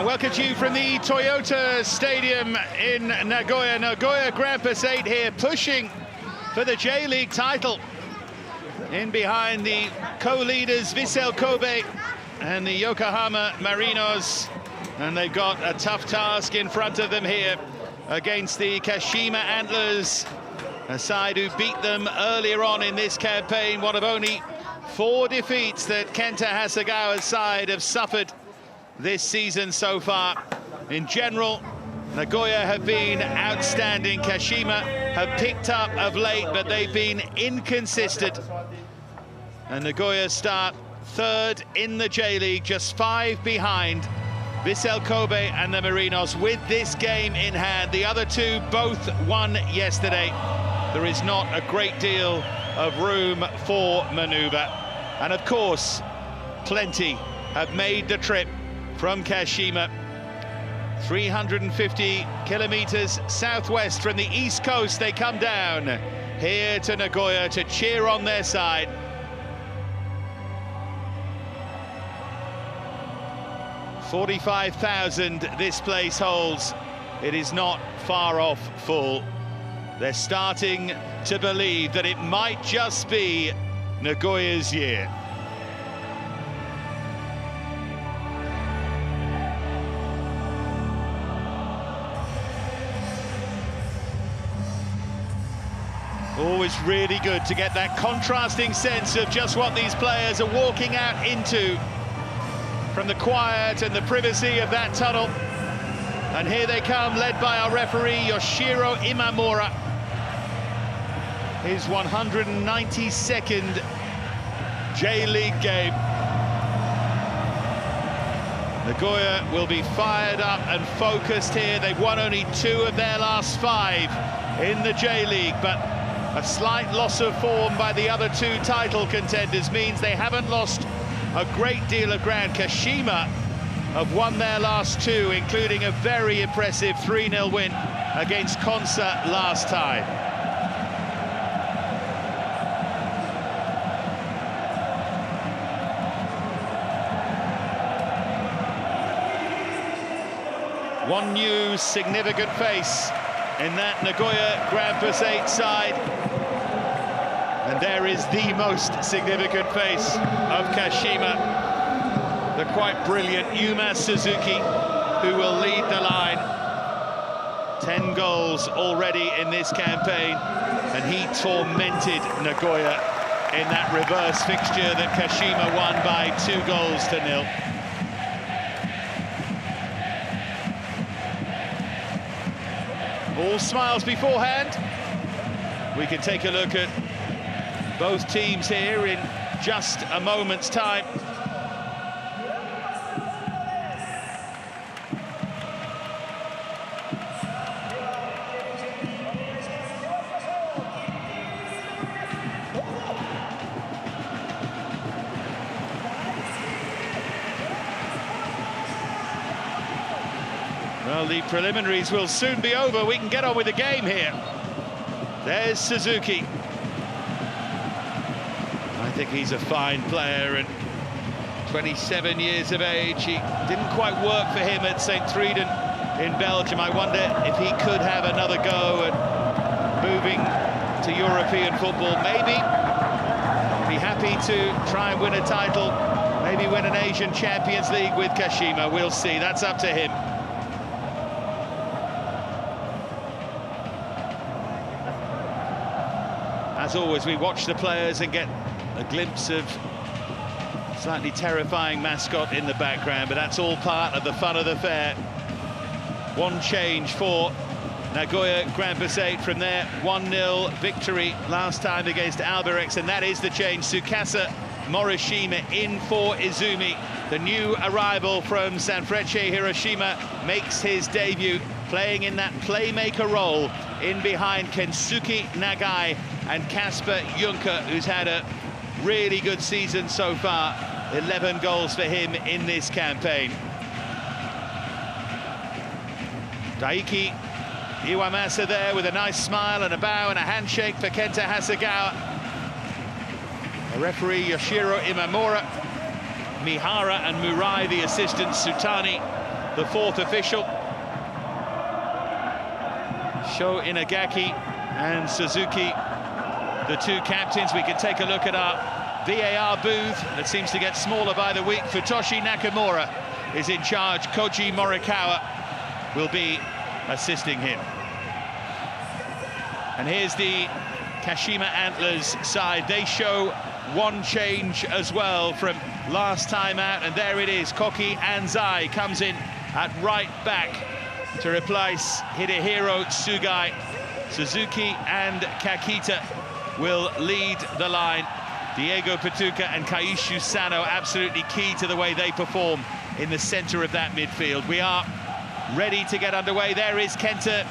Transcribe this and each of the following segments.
Welcome to you from the Toyota Stadium in Nagoya. Nagoya Grampus 8 here, pushing for the J-League title. In behind the co-leaders Vissel Kobe and the Yokohama Marinos. And they've got a tough task in front of them here against the Kashima Antlers, a side who beat them earlier on in this campaign. One of only 4 defeats that Kenta Hasegawa's side have suffered this season so far. In general, Nagoya have been outstanding. Kashima have picked up of late, but they've been inconsistent. And Nagoya start 3rd in the J-League, just 5 behind Vissel Kobe and the Marinos with this game in hand. The other 2 both won yesterday. There is not a great deal of room for manoeuvre. And of course, plenty have made the trip from Kashima. 350 kilometers southwest from the east coast, they come down here to Nagoya to cheer on their side. $45,000 this place holds. It is not far off full. They're starting to believe that it might just be Nagoya's year. Always really good to get that contrasting sense of just what these players are walking out into from the quiet and the privacy of that tunnel. And here they come, led by our referee, Yoshiro Imamura. His 192nd J-League game. Nagoya will be fired up and focused here. They've won only 2 of their last 5 in the J-League, but a slight loss of form by the other 2 title contenders means they haven't lost a great deal of ground. Kashima have won their last 2, including a very impressive 3-0 win against Konsa last time. One new significant face in that Nagoya Grampus 8 side. And there is the most significant face of Kashima, the quite brilliant Yuma Suzuki, who will lead the line. 10 goals already in this campaign, and he tormented Nagoya in that reverse fixture that Kashima won by 2-0. All smiles beforehand. We can take a look at both teams here in just a moment's time. Well, the preliminaries will soon be over. We can get on with the game here. There's Suzuki. I think he's a fine player, and 27 years of age. He didn't quite work for him at St. Truiden in Belgium. I wonder if he could have another go at moving to European football. Maybe be happy to try and win a title, maybe win an Asian Champions League with Kashima. We'll see, that's up to him. As always, we watch the players and get a glimpse of slightly terrifying mascot in the background, but that's all part of the fun of the fair. One change for Nagoya Grampus 8 from their 1-0 victory last time against Albirex, and that is the change. Tsukasa Morishima in for Izumi. The new arrival from Sanfrecce Hiroshima makes his debut, playing in that playmaker role in behind Kensuke Nagai and Kasper Juncker, who's had a really good season so far. 11 goals for him in this campaign. Daiki Iwamasa there with a nice smile and a bow and a handshake for Kenta Hasegawa. The referee Yoshiro Imamura, Mihara and Murai, the assistant Sutani, the fourth official. Sho Inagaki and Suzuki, the two captains. We can take a look at our VAR booth that seems to get smaller by the week. Futoshi Nakamura is in charge. Koji Morikawa will be assisting him. And here's the Kashima Antlers side. They show one change as well from last time out, and there it is. Koki Anzai comes in at right back to replace Hidehiro Tsugai. Suzuki and Kakita will lead the line. Diego Pituca and Kaishu Sano absolutely key to the way they perform in the center of that midfield. We are ready to get underway. There is Kenta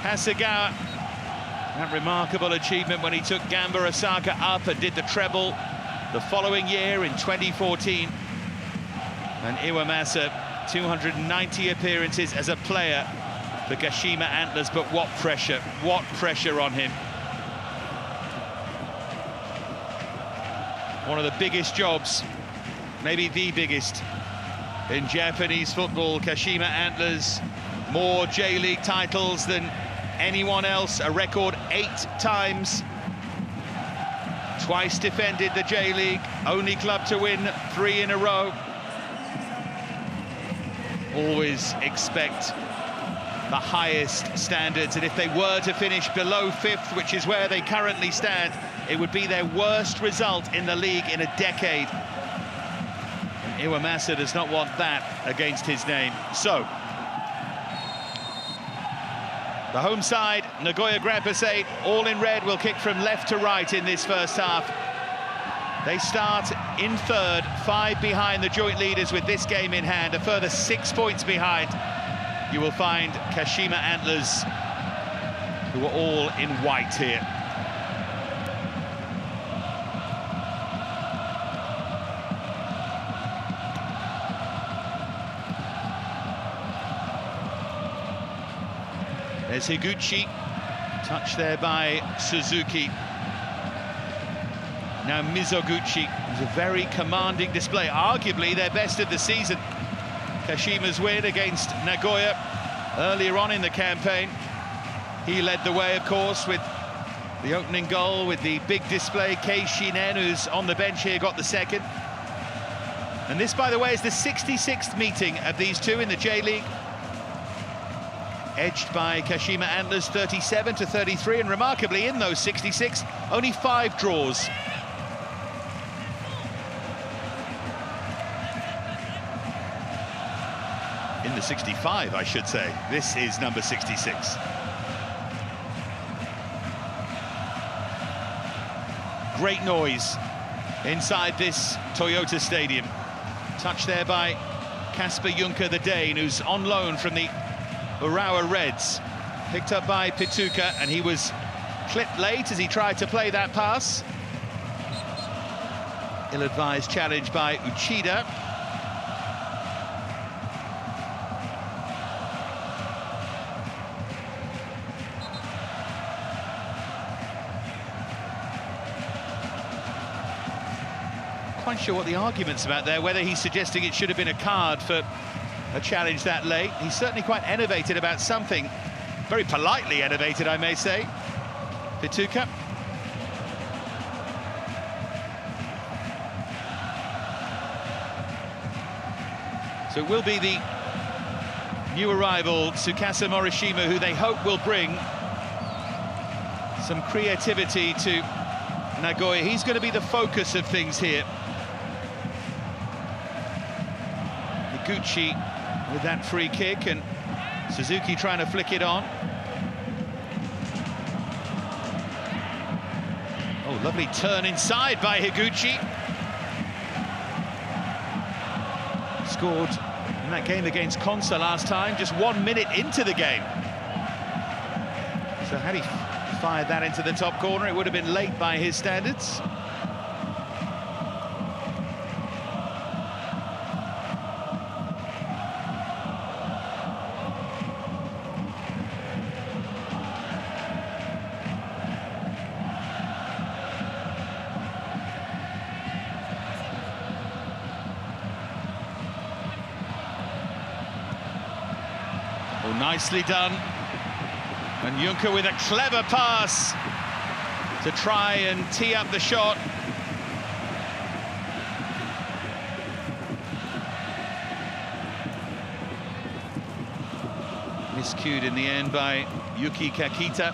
Hasegawa. That remarkable achievement when he took Gamba Osaka up and did the treble the following year in 2014. And Iwamasa, 290 appearances as a player for Kashima Antlers, but what pressure on him. One of the biggest jobs, maybe the biggest, in Japanese football. Kashima Antlers, more J-League titles than anyone else, a record 8 times. Twice defended the J-League, only club to win 3 in a row. Always expect the highest standards, and if they were to finish below 5th, which is where they currently stand, it would be their worst result in the league in a decade. And Iwamasa does not want that against his name. So, the home side, Nagoya Grampus 8, all in red, will kick from left to right in this first half. They start in third, 5 behind the joint leaders with this game in hand. A further 6 points behind, you will find Kashima Antlers, who are all in white here. There's Higuchi, touched there by Suzuki. Now Mizoguchi, was a very commanding display, arguably their best of the season. Kashima's win against Nagoya earlier on in the campaign. He led the way, of course, with the opening goal, with the big display. Kei Shinen, who's on the bench here, got the second. And this, by the way, is the 66th meeting of these two in the J-League. Edged by Kashima Antlers, 37-33, and remarkably, in those 66, only 5 draws. In the 65, I should say. This is number 66. Great noise inside this Toyota Stadium. Touched there by Kasper Juncker, the Dane, who's on loan from the Urawa Reds. Picked up by Pituca, and he was clipped late as he tried to play that pass. Ill-advised challenge by Uchida. Quite sure what the argument's about there, whether he's suggesting it should have been a card for a challenge that late. He's certainly quite enervated about something, very politely enervated, I may say. Pituca. So it will be the new arrival, Tsukasa Morishima, who they hope will bring some creativity to Nagoya. He's going to be the focus of things here. Higuchi with that free kick, and Suzuki trying to flick it on. Oh, lovely turn inside by Higuchi. Scored in that game against Consa last time, just 1 minute into the game. So had he fired that into the top corner, it would have been late by his standards. nicely done. And Juncker with a clever pass to try and tee up the shot. Miscued in the end by Yuki Kakita.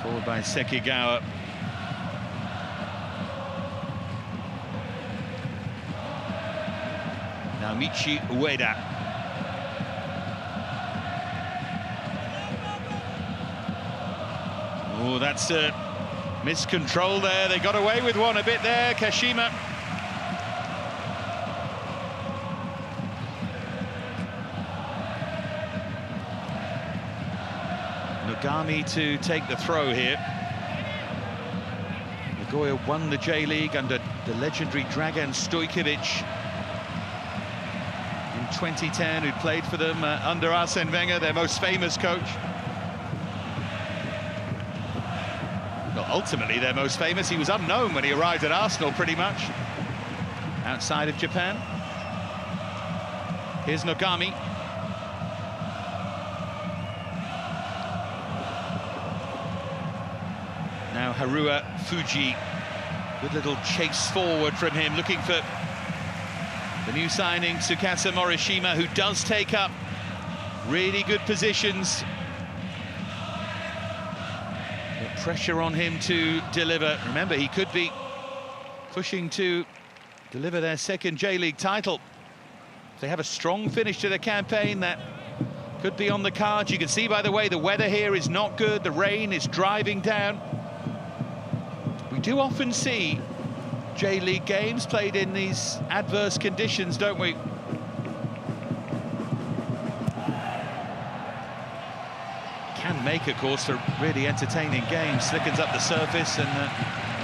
Forward by Sekigawa. Now MEIJI Ueda. Oh, that's a miscontrol there. They got away with one a bit there, Kashima. Nogami to take the throw here. Nagoya won the J-League under the legendary Dragan Stojkovic in 2010, who played for them under Arsene Wenger, their most famous coach. Well, ultimately their most famous. He was unknown when he arrived at Arsenal, pretty much, outside of Japan. Here's Nogami. Now Harua Fuji, good little chase forward from him, looking for the new signing, Tsukasa Morishima, who does take up really good positions. But pressure on him to deliver. Remember, he could be pushing to deliver their second J-League title. If they have a strong finish to the campaign, that could be on the cards. You can see, by the way, the weather here is not good. The rain is driving down. We do often see J-League games played in these adverse conditions, don't we? Can make, of course, for really entertaining games. Slickens up the surface and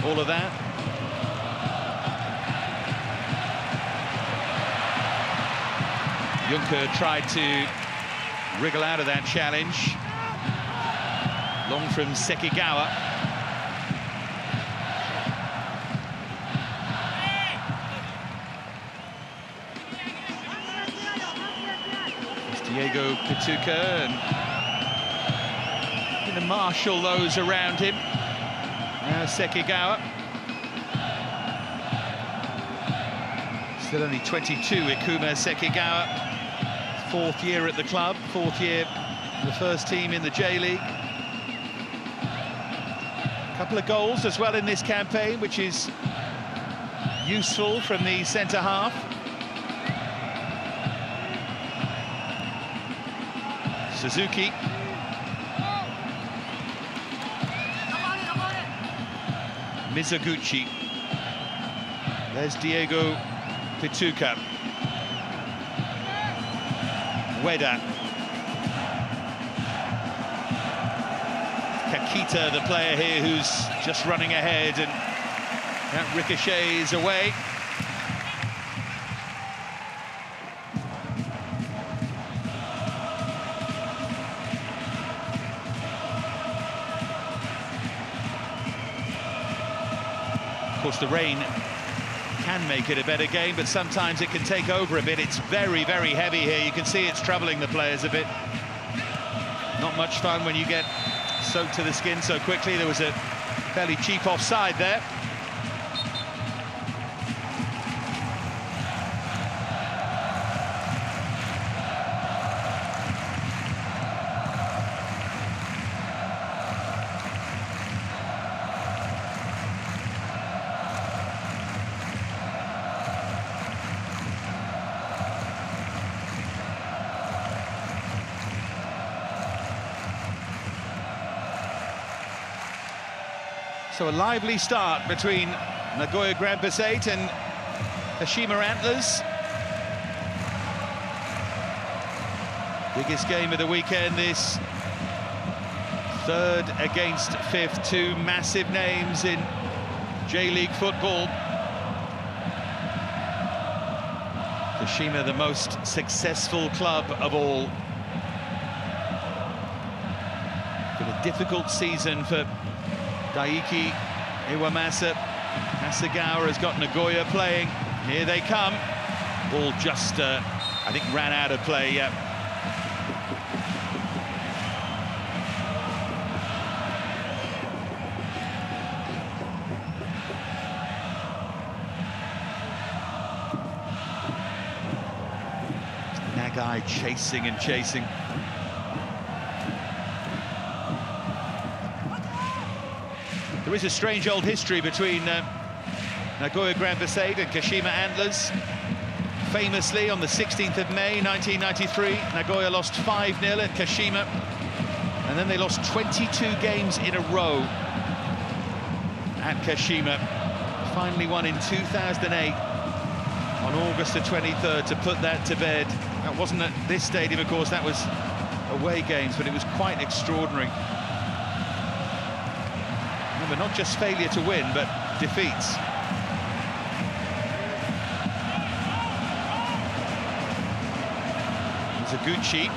all of that. Juncker tried to wriggle out of that challenge. Long from Sekigawa. Diego Pituca and going to marshal those around him. Now Sekigawa. Still only 22, Ikuma Sekigawa. Fourth year at the club, fourth year in the first team in the J-League. A couple of goals as well in this campaign, which is useful from the centre-half. Suzuki. Mizoguchi. There's Diego Pituca. Ueda. Kakita, the player here, who's just running ahead, and that ricochets away. Of course, the rain can make it a better game, but sometimes it can take over a bit. It's very, very heavy here. You can see it's troubling the players a bit. Not much fun when you get soaked to the skin so quickly. There was a fairly cheap offside there. So a lively start between Nagoya Grampus 8 and Kashima Antlers. Biggest game of the weekend, this third against fifth, two massive names in J-League football. Kashima, the most successful club of all. Been a difficult season for Daiki Iwamasa. Hasegawa has got Nagoya playing. Here they come. Ball just, I think, ran out of play. Nagai chasing and chasing. There is a strange old history between Nagoya Grampus 8 and Kashima Antlers. Famously, on the 16th of May 1993, Nagoya lost 5-0 at Kashima, and then they lost 22 games in a row at Kashima. Finally won in 2008 on August the 23rd to put that to bed. That wasn't at this stadium, of course, that was away games, but it was quite extraordinary. Remember, not just failure to win, but defeats. Mizoguchi.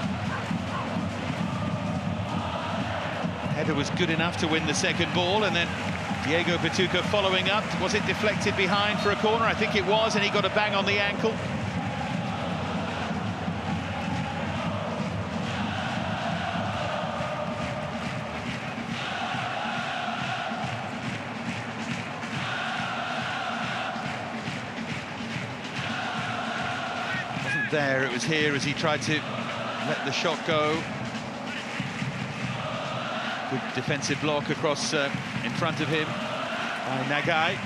Header was good enough to win the second ball, and then Diego Pituca following up. Was it deflected behind for a corner? I think it was, and he got a bang on the ankle. There, it was here as he tried to let the shot go. Good defensive block across in front of him by Nagai.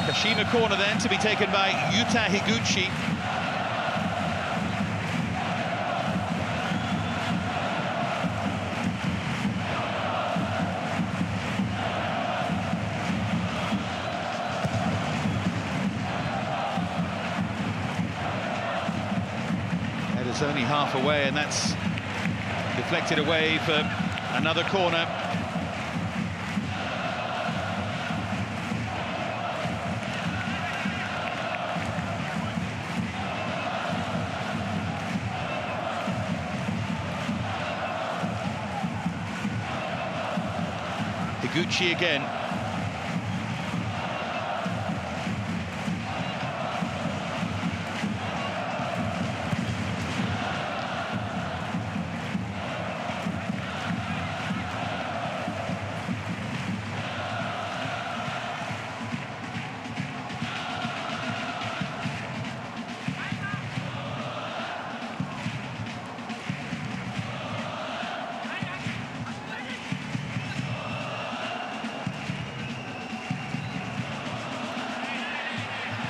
Kashima corner then to be taken by Yuta Higuchi. Only half away, and that's deflected away for another corner. Higuchi again.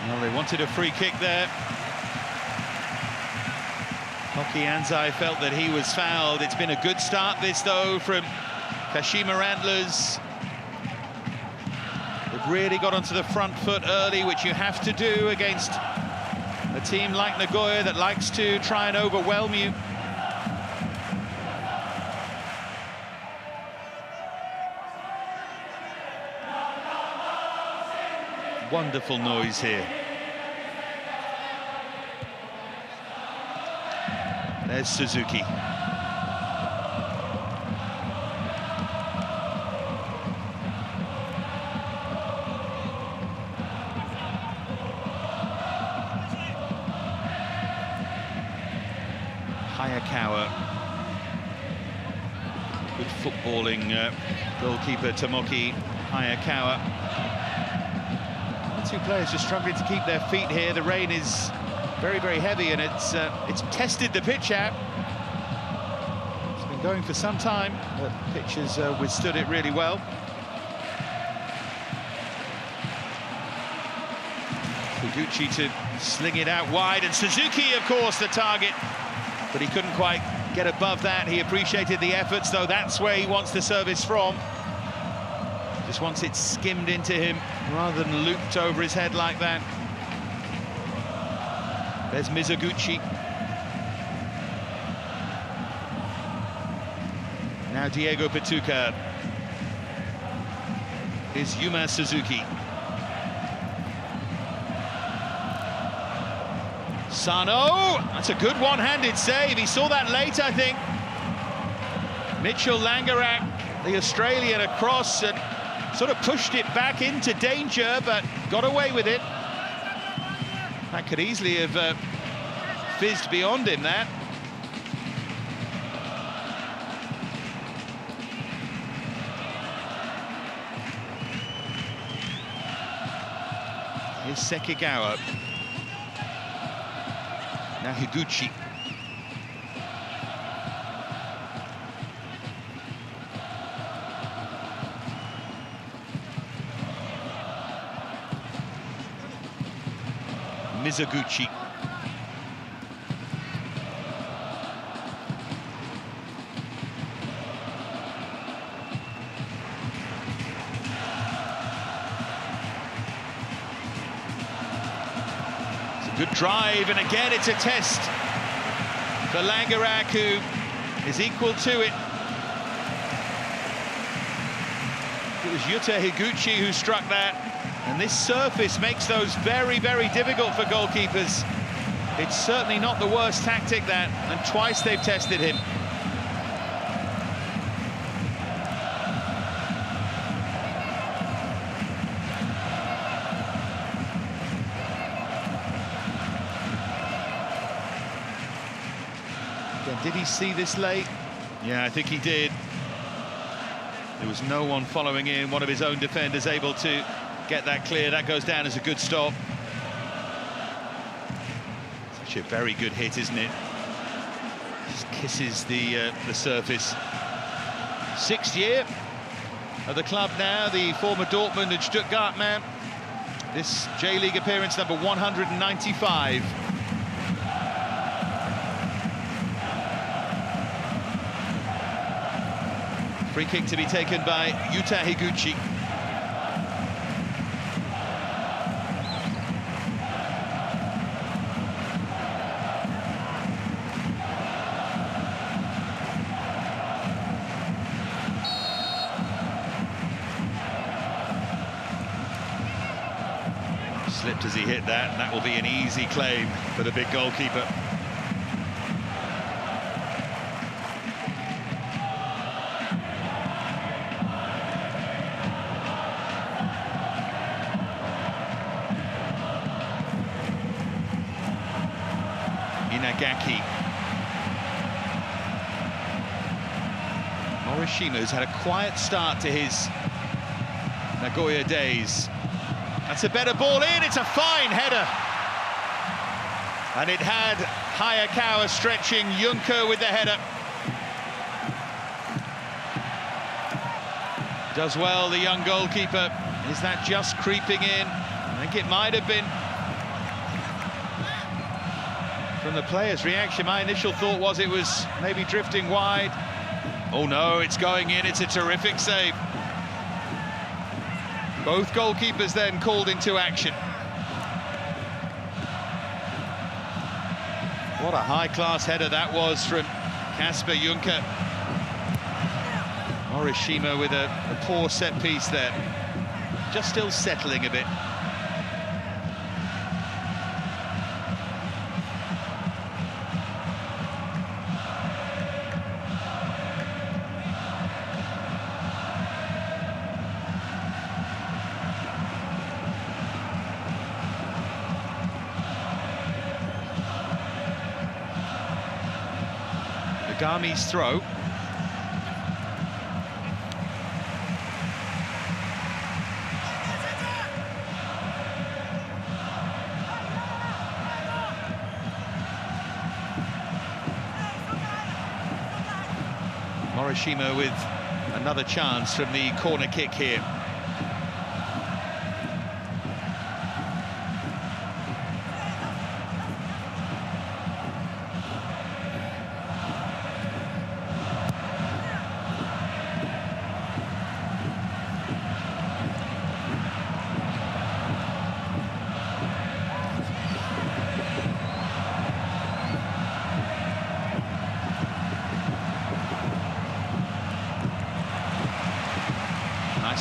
Well, they wanted a free kick there. Hoki Anzai felt that he was fouled. It's been a good start, this, though, from Kashima Antlers. They've really got onto the front foot early, which you have to do against a team like Nagoya that likes to try and overwhelm you. Wonderful noise here. There's Suzuki. Hayakawa. Good footballing goalkeeper Tomoki Hayakawa. The two players just struggling to keep their feet here. The rain is very, very heavy, and it's tested the pitch out. It's been going for some time, but the pitch has withstood it really well. Higuchi to sling it out wide, and Suzuki, of course, the target, but he couldn't quite get above that. He appreciated the efforts, though. That's where he wants the service from. Just wants it skimmed into him rather than looped over his head like that. There's Mizoguchi. Now Diego Pituca. is Yuma Suzuki. Sano, that's a good one-handed save. He saw that late, I think. Mitchell Langerak, the Australian, across and sort of pushed it back into danger, but got away with it. That could easily have fizzed beyond him, that. Here's Sekigawa. Now Higuchi. Mizoguchi. It's a good drive, and again it's a test for Langerak, who is equal to it. It was Yuta Higuchi who struck that. And this surface makes those very, very difficult for goalkeepers. It's certainly not the worst tactic, that, and twice they've tested him. Again, did he see this late? Yeah, I think he did. There was no one following in, one of his own defenders able to get that clear. That goes down as a good stop. Such a very good hit, isn't it? Just kisses the surface. Sixth year of the club now, the former Dortmund and Stuttgart man. This J-League appearance number 195. Free kick to be taken by Yuta Higuchi. Slipped as he hit that, and that will be an easy claim for the big goalkeeper. Inagaki. Morishima's had a quiet start to his Nagoya days. That's a better ball in, it's a fine header. And it had Hayakawa stretching, Juncker with the header. Does well, the young goalkeeper. Is that just creeping in? I think it might have been. From the player's reaction, my initial thought was it was maybe drifting wide. Oh no, it's going in, it's a terrific save. Both goalkeepers then called into action. What a high-class header that was from Kasper Juncker. Morishima with a poor set piece there. Just still settling a bit. Nagami's throw. Morishima with another chance from the corner kick here.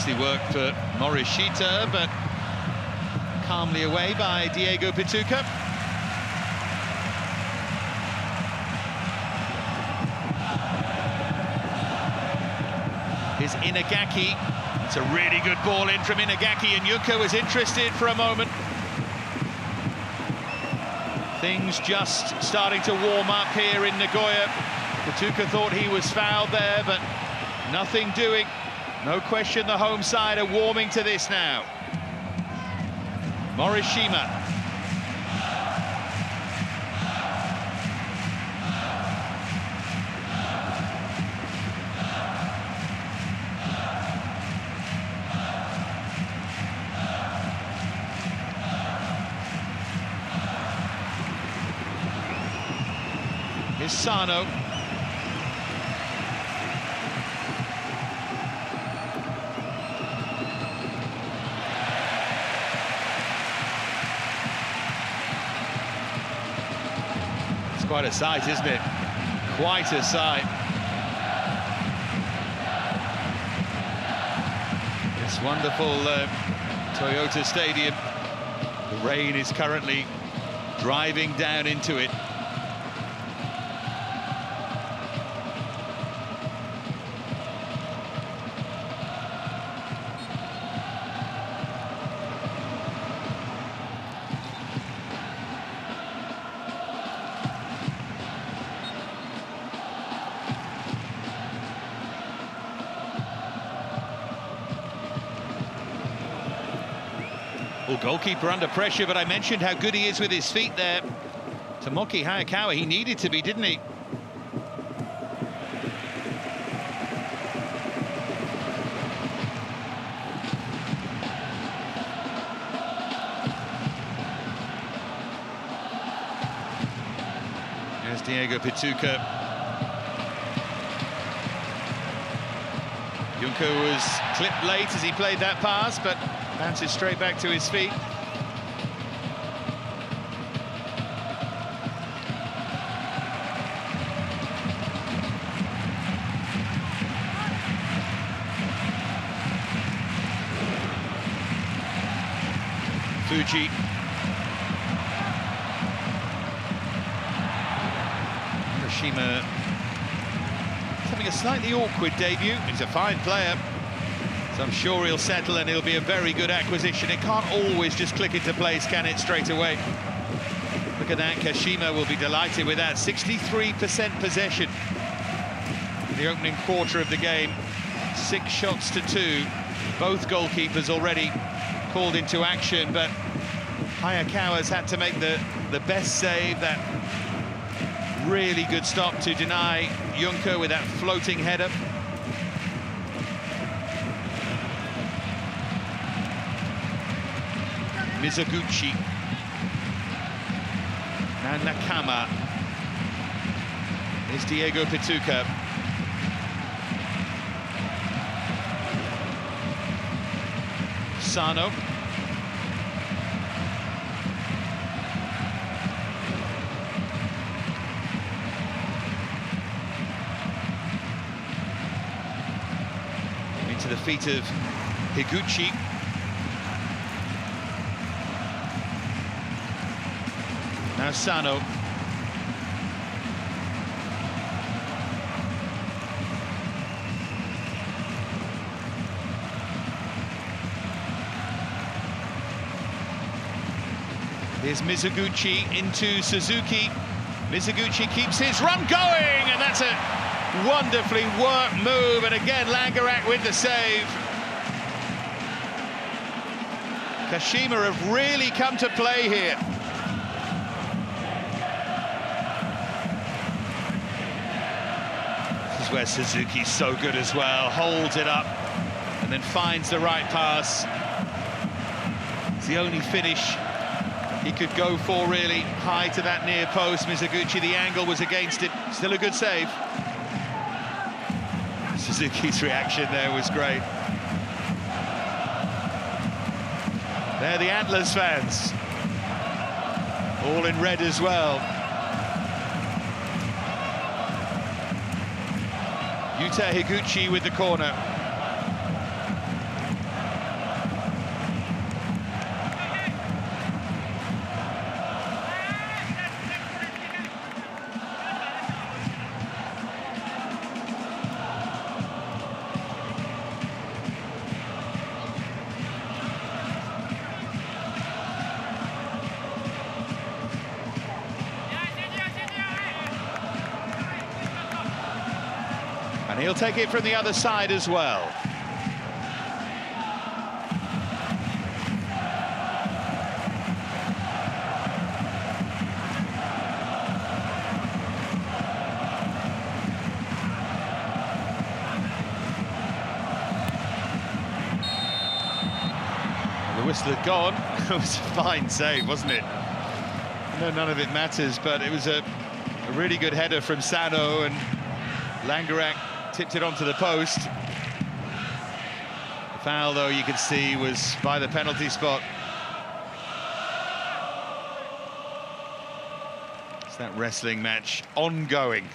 Nicely worked for Morishita, but calmly away by Diego Pituca. Here's Inagaki. It's a really good ball in from Inagaki, and Junko was interested for a moment. Things just starting to warm up here in Nagoya. Pituca thought he was fouled there, but nothing doing. No question the home side are warming to this now. Morishima. Here's Sano. It's quite a sight, isn't it? Quite a sight. This wonderful Toyota Stadium. The rain is currently driving down into it. Well, goalkeeper under pressure, but I mentioned how good he is with his feet there. Tomoki Hayakawa, he needed to be, didn't he? There's Diego Pituca. Junko was clipped late as he played that pass, but bounces straight back to his feet. Fuji. Kashima having a slightly awkward debut. He's a fine player, so I'm sure he'll settle and he'll be a very good acquisition. It can't always just click into place, can it, straight away? Look at that, Kashima will be delighted with that. 63% possession in the opening quarter of the game. 6 shots to 2. Both goalkeepers already called into action, but Hayakawa's had to make the best save. That really good stop to deny Junko with that floating header. Mizoguchi. Now Nakama. Here's Diego Pituca. Sano. Into the feet of Higuchi. Now Sano. Here's Mizoguchi into Suzuki. Mizoguchi keeps his run going, and that's a wonderfully worked move, and again Langerak with the save. Kashima have really come to play here. This is where Suzuki's so good as well, holds it up and then finds the right pass. It's the only finish he could go for, really, high to that near post. Mizoguchi, the angle was against it. Still a good save. Suzuki's reaction there was great. They're the Antlers fans, all in red as well. Yuta Higuchi with the corner. And he'll take it from the other side as well. The whistle had gone. It was a fine save, wasn't it? No, none of it matters, but it was a really good header from Sano, and Langerak tipped it onto the post. The foul, though, you could see, was by the penalty spot. It's that wrestling match ongoing.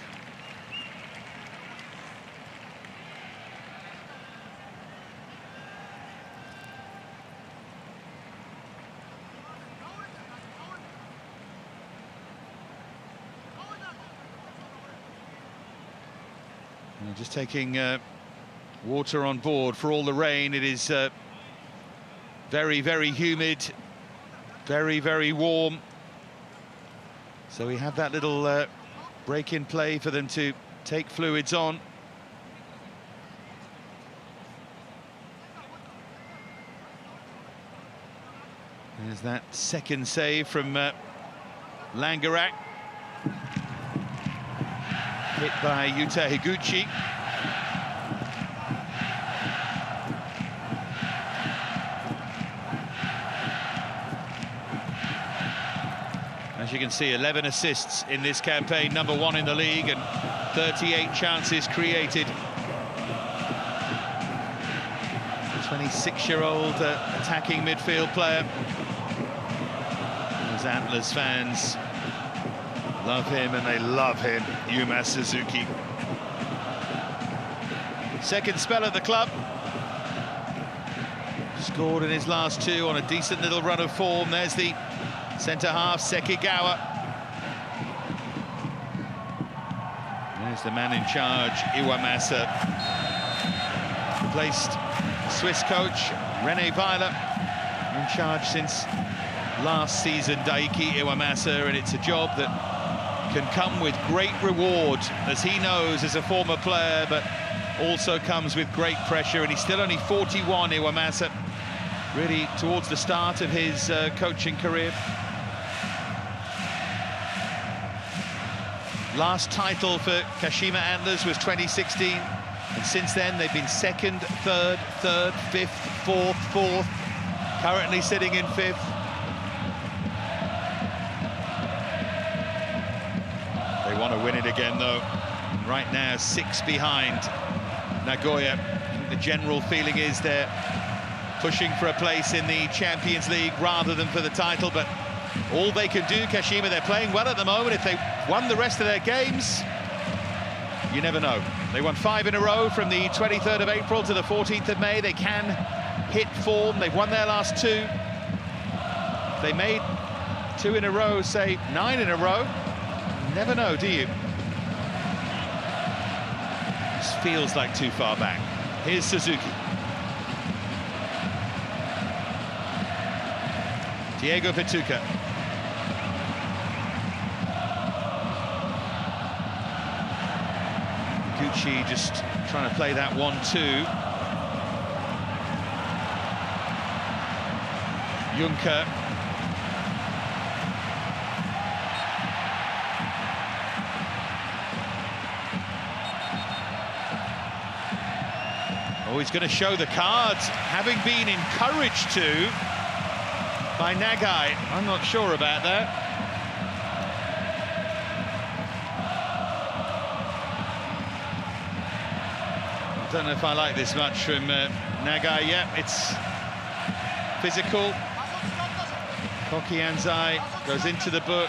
Just taking water on board for all the rain. It is very, very humid, very, very warm. So we have that little break in play for them to take fluids on. There's that second save from Langerak. Hit by Yuta Higuchi. As you can see, 11 assists in this campaign, #1 in the league, and 38 chances created. 26-year-old attacking midfield player. Those Antlers fans love him, and they love him, Yuma Suzuki. Second spell at the club. Scored in his last two on a decent little run of form. There's the centre-half, Sekigawa. There's the man in charge, Iwamasa. Replaced Swiss coach, René Weiler, in charge since last season, Daiki Iwamasa, and it's a job that can come with great reward, as he knows as a former player, but also comes with great pressure. And he's still only 41, Iwamasa, really towards the start of his coaching career. Last title for Kashima Antlers was 2016, and since then they've been second, third, fifth, fourth, currently sitting in fifth. They want to win it again, though. Right now, 6 behind Nagoya. The general feeling is they're pushing for a place in the Champions League rather than for the title, but all they can do, Kashima, they're playing well at the moment. If they won the rest of their games, you never know. They won 5 in a row from the 23rd of April to the 14th of May. They can hit form. They've won their last 2. If they made 2 in a row, say 9 in a row, never know, do you? This feels like too far back. Here's Suzuki. Diego Pituca. Gucci just trying to play that 1-2. Juncker. Oh, he's going to show the cards, having been encouraged to by Nagai. I'm not sure about that. I don't know if I like this much from Nagai. Yeah, it's physical. Koki Anzai goes into the book.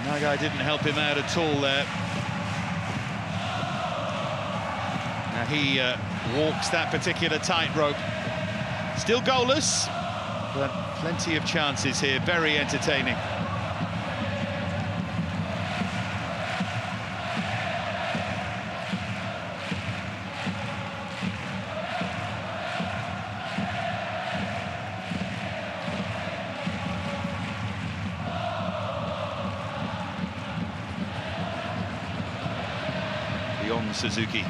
Nagai didn't help him out at all there. Now he walks that particular tightrope. Still goalless, but plenty of chances here, very entertaining. Gon Suzuki.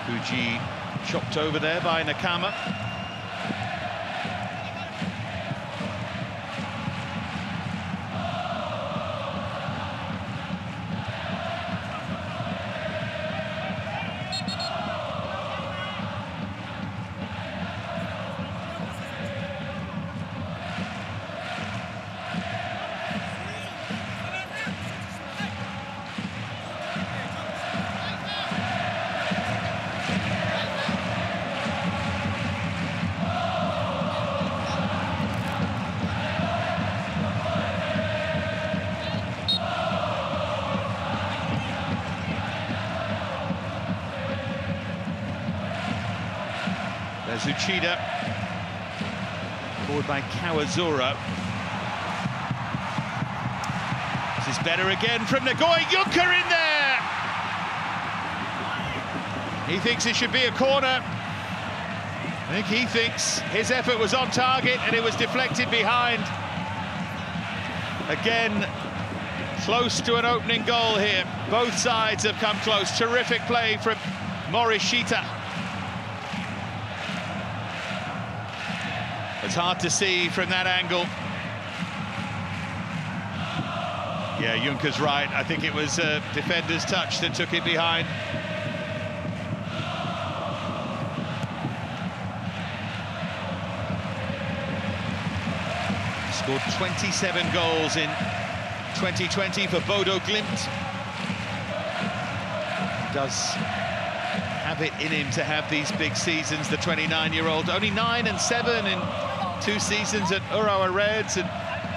Fuji chopped over there by Nakama. There's Uchida, forward by Kawazura. This is better again from Nagoya. Junker in there! He thinks it should be a corner. I think he thinks his effort was on target and it was deflected behind. Again, close to an opening goal here. Both sides have come close. Terrific play from Morishita. It's hard to see from that angle. Yeah, Junker's right. I think it was a defender's touch that took it behind. Scored 27 goals in 2020 for Bodo Glimt. Does have it in him to have these big seasons, the 29-year-old. Only 9 and 7 in 2 seasons at Urawa Reds and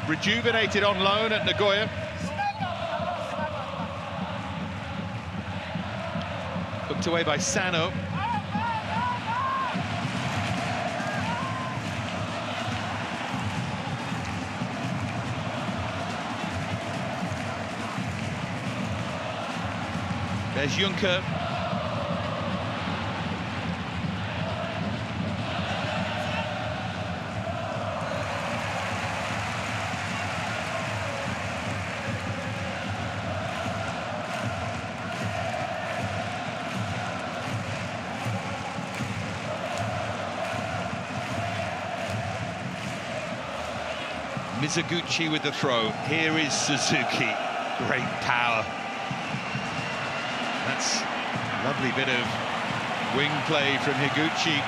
rejuvenated on loan at Nagoya. Hooked away by Sano. There's Junker. Mizuguchi with the throw. Here is Suzuki. Great power. That's a lovely bit of wing play from Higuchi.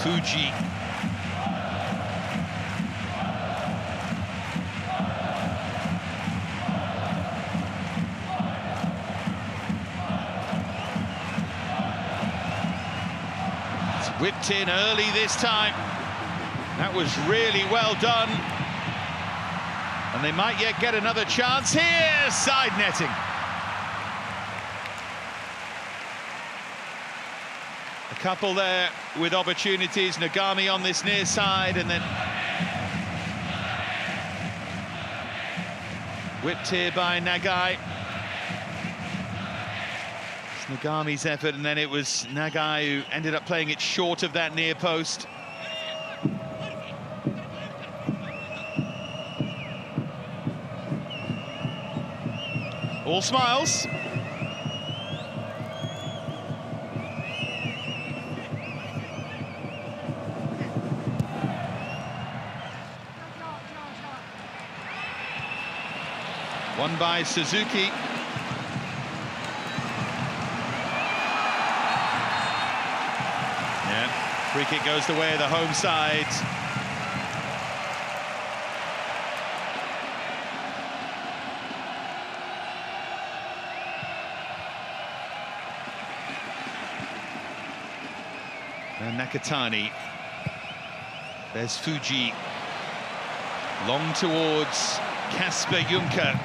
Fuji. Whipped in early this time. That was really well done. And they might yet get another chance here. Side netting. A couple there with opportunities. Nagami on this near side and then whipped here by Nagai. Nagami's effort, and then it was Nagai who ended up playing it short of that near post. All smiles. Won by Suzuki. Free kick goes the way of the home side. And Nakatani. There's Fuji. Long towards Kasper Junker,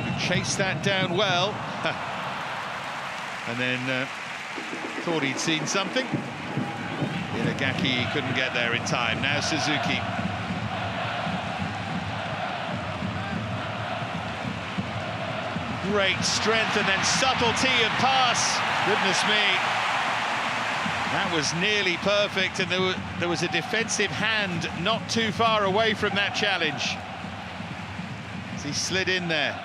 who chased that down well. And then thought he'd seen something. Nagaki couldn't get there in time. Now Suzuki. Great strength and then subtlety of pass. Goodness me. That was nearly perfect, and there was a defensive hand not too far away from that challenge. As he slid in there.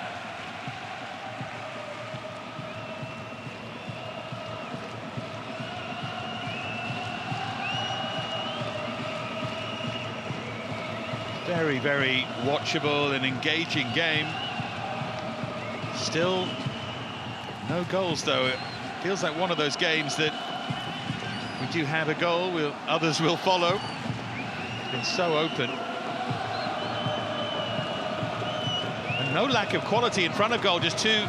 Very, very watchable and engaging game. Still no goals, though. It feels like one of those games that we do have a goal, others will follow. It's been so open. And no lack of quality in front of goal, just two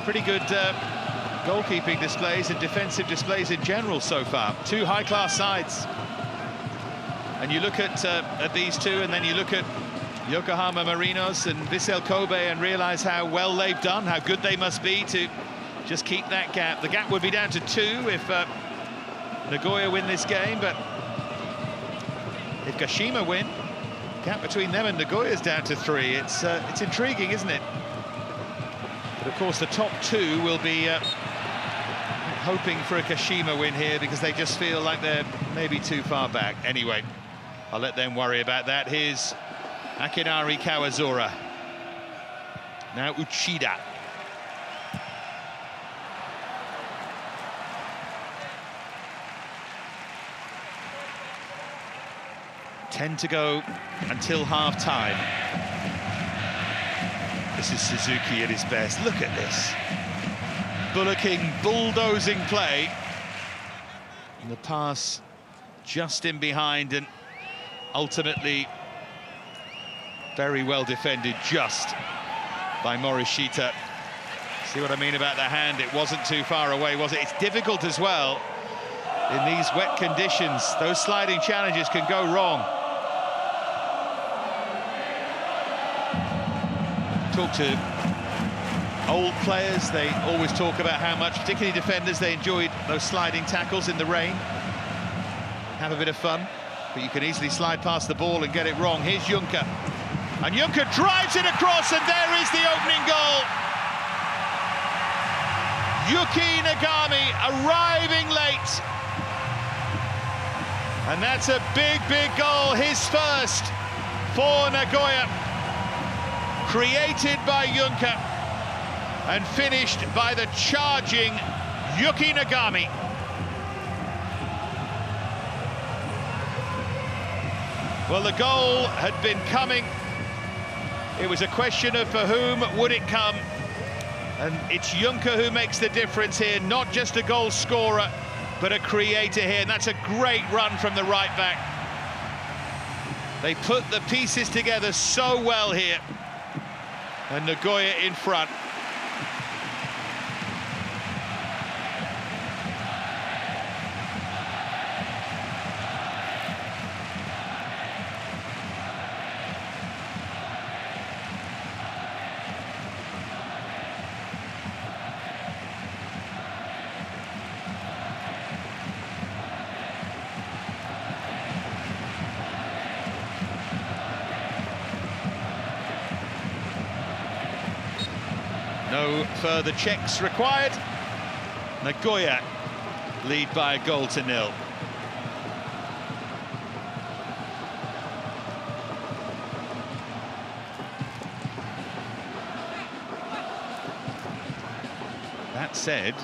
pretty good goalkeeping displays and defensive displays in general so far. Two high-class sides. And you look at these two, and then you look at Yokohama Marinos and Vissel Kobe and realize how well they've done, how good they must be to just keep that gap. The gap would be down to 2 if Nagoya win this game, but if Kashima win, the gap between them and Nagoya is down to 3. It's intriguing, isn't it? But of course the top 2 will be hoping for a Kashima win here, because they just feel like they're maybe too far back. Anyway, I'll let them worry about that. Here's Akinari Kawazura. Now Uchida. Ten to go until half-time. This is Suzuki at his best. Look at this. Bullocking, bulldozing play. And the pass just in behind, and ultimately very well defended just by Morishita. See what I mean about the hand? It wasn't too far away, was it? It's difficult as well in these wet conditions. Those sliding challenges can go wrong. Talk to old players, they always talk about how much, particularly defenders, they enjoyed those sliding tackles in the rain. Have a bit of fun, but you can easily slide past the ball and get it wrong. Here's Juncker, and Juncker drives it across, and there is the opening goal. Yuki Nagami arriving late, and that's a big, big goal, his first for Nagoya. Created by Juncker and finished by the charging Yuki Nagami. Well, the goal had been coming. It was a question of for whom would it come. And it's Juncker who makes the difference here, not just a goal scorer, but a creator here. And that's a great run from the right back. They put the pieces together so well here. And Nagoya in front. No further checks required. Nagoya lead by a goal to 0. That said,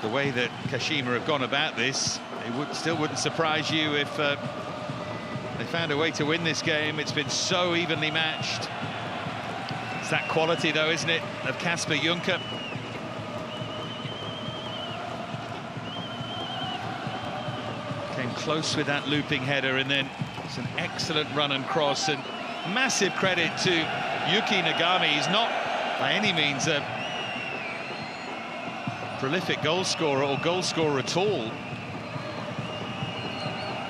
the way that Kashima have gone about this, it still wouldn't surprise you if they found a way to win this game. It's been so evenly matched. It's that quality, though, isn't it, of Kasper Juncker. Came close with that looping header, and then it's an excellent run and cross, and massive credit to Yuki Nagami. He's not by any means a prolific goal scorer or goal scorer at all,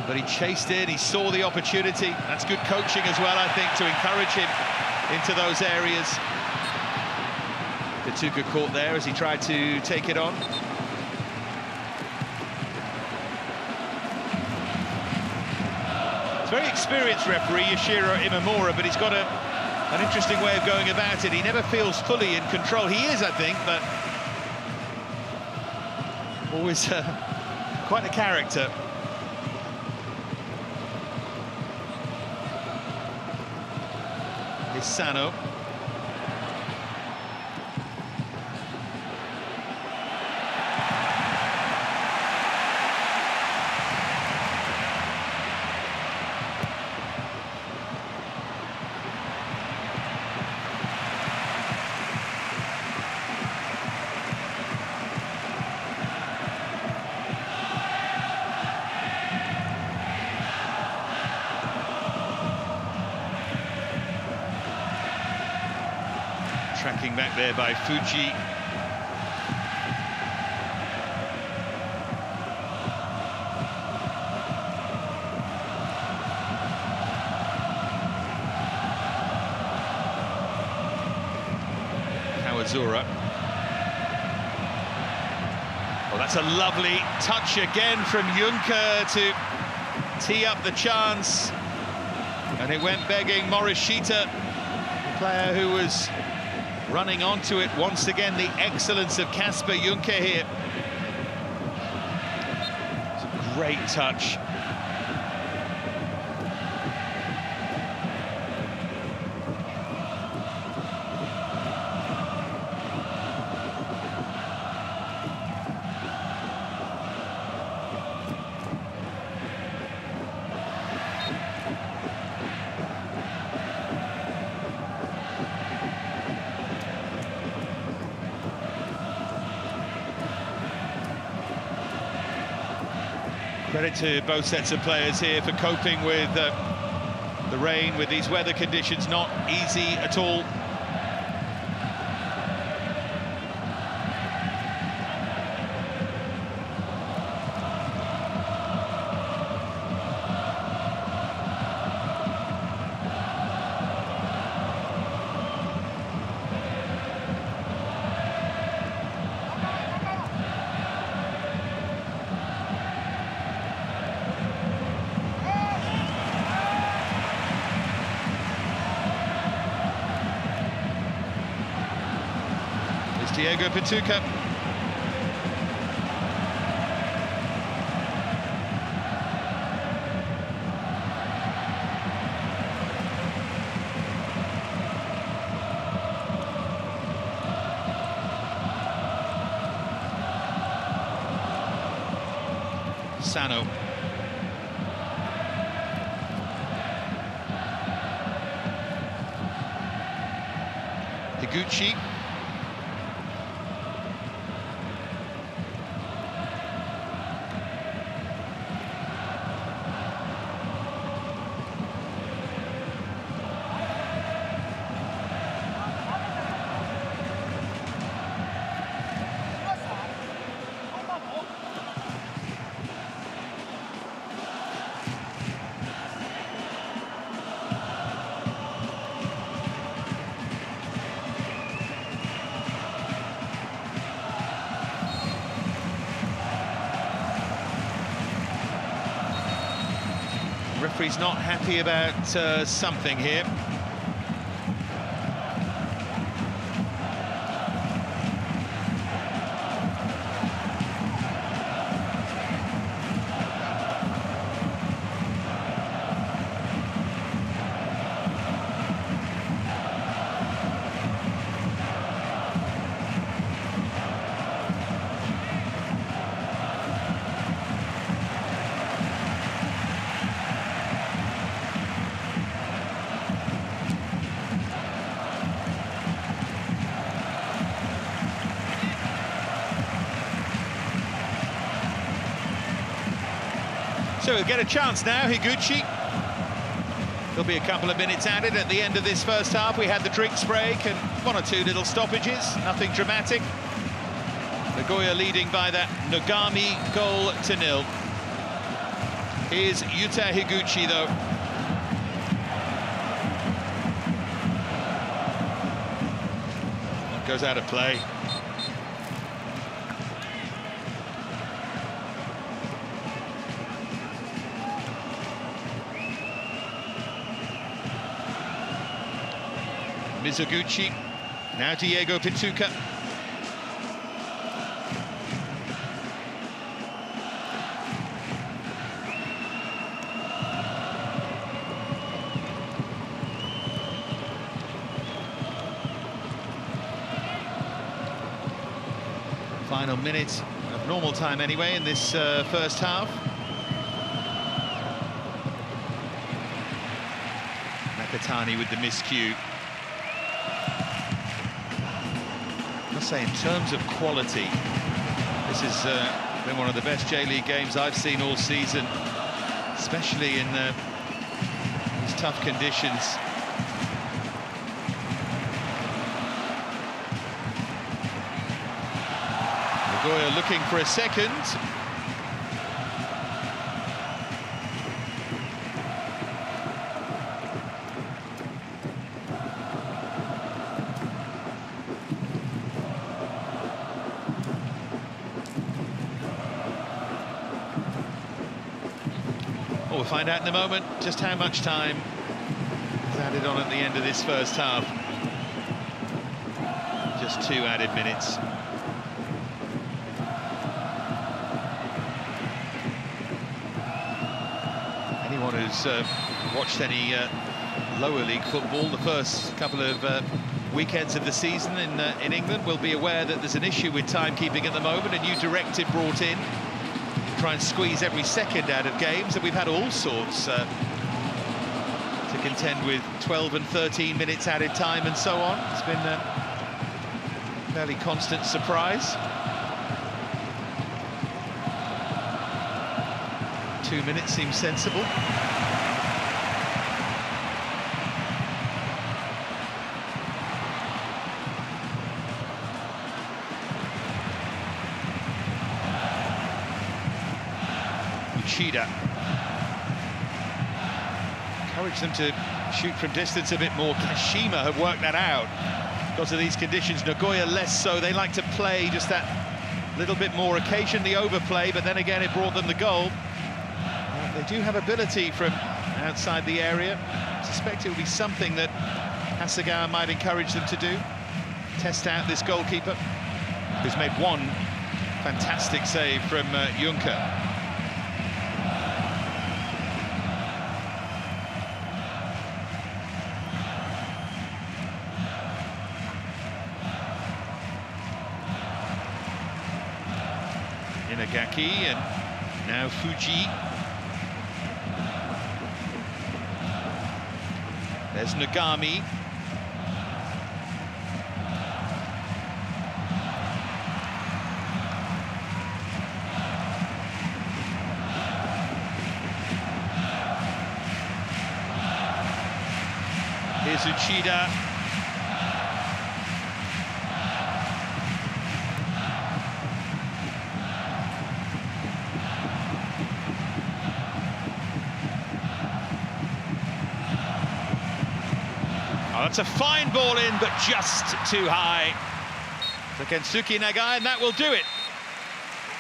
but he chased in, he saw the opportunity. That's good coaching as well, I think, to encourage him into those areas. Katuka caught there as he tried to take it on. very experienced referee, Yoshiro Imamura, but he's got an interesting way of going about it. He never feels fully in control. He is, I think, but always quite a character. Here's Sano. Tracking back there by Fuji. Kawazura. Well, that's a lovely touch again from Juncker to tee up the chance. And it went begging. Morishita, the player who was running onto it. Once again, the excellence of Kasper Juncker here. It's a great touch. Credit to both sets of players here for coping with the rain, with these weather conditions. Not easy at all. Diego Patuca. Sano. Higuchi. Referee's not happy about something here. So he'll get a chance now, Higuchi. There'll be a couple of minutes added at the end of this first half. We had the drinks break and one or two little stoppages, nothing dramatic. Nagoya leading by that Nogami goal to 0. Here's Yuta Higuchi, though. That goes out of play. Mizoguchi. Now Diego Pituca. Final minute of normal time anyway in this first half. Nakatani with the miscue. I must say, in terms of quality, this has been one of the best J-League games I've seen all season, especially in these tough conditions. Nagoya looking for a second. Well, we'll find out in a moment just how much time is added on at the end of this first half. Just 2 added minutes. Anyone who's watched any lower league football the first couple of weekends of the season in England will be aware that there's an issue with timekeeping at the moment. A new directive brought in to try and squeeze every second out of games, and we've had all sorts to contend with 12 and 13 minutes added time and so on. It's been a fairly constant surprise. 2 minutes seems sensible. Uchida. Encourage them to shoot from distance a bit more. Kashima have worked that out. Because of these conditions, Nagoya less so. They like to play just that little bit more, occasionally overplay, but then again it brought them the goal. They do have ability from outside the area. I suspect it will be something that Hasegawa might encourage them to do. Test out this goalkeeper, who's made one fantastic save from Juncker. Inagaki and now Fuji. There's Nagami. Here's Uchida. That's a fine ball in, but just too high for Kensuke Nagai, and that will do it.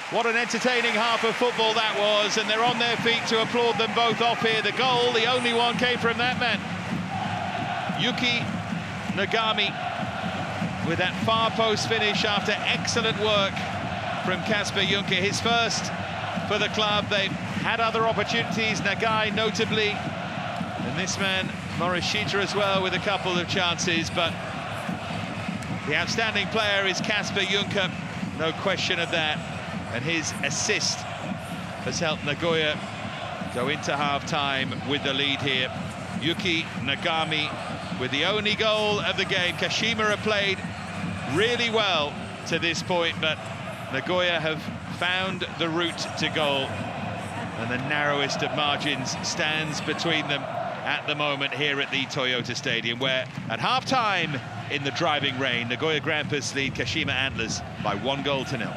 What an entertaining half of football that was, and they're on their feet to applaud them both off here. The goal, the only one, came from that man, Yuki Nagami, with that far post finish after excellent work from Kasper Juncker. His first for the club. They've had other opportunities, Nagai notably, and this man Morishita as well with a couple of chances, but the outstanding player is Kasper Juncker, no question of that, and his assist has helped Nagoya go into half-time with the lead here. Yuki Nagami with the only goal of the game. Kashima have played really well to this point, but Nagoya have found the route to goal, and the narrowest of margins stands between them at the moment here at the Toyota Stadium, where at half-time in the driving rain, Nagoya Grampus lead Kashima Antlers by 1-0.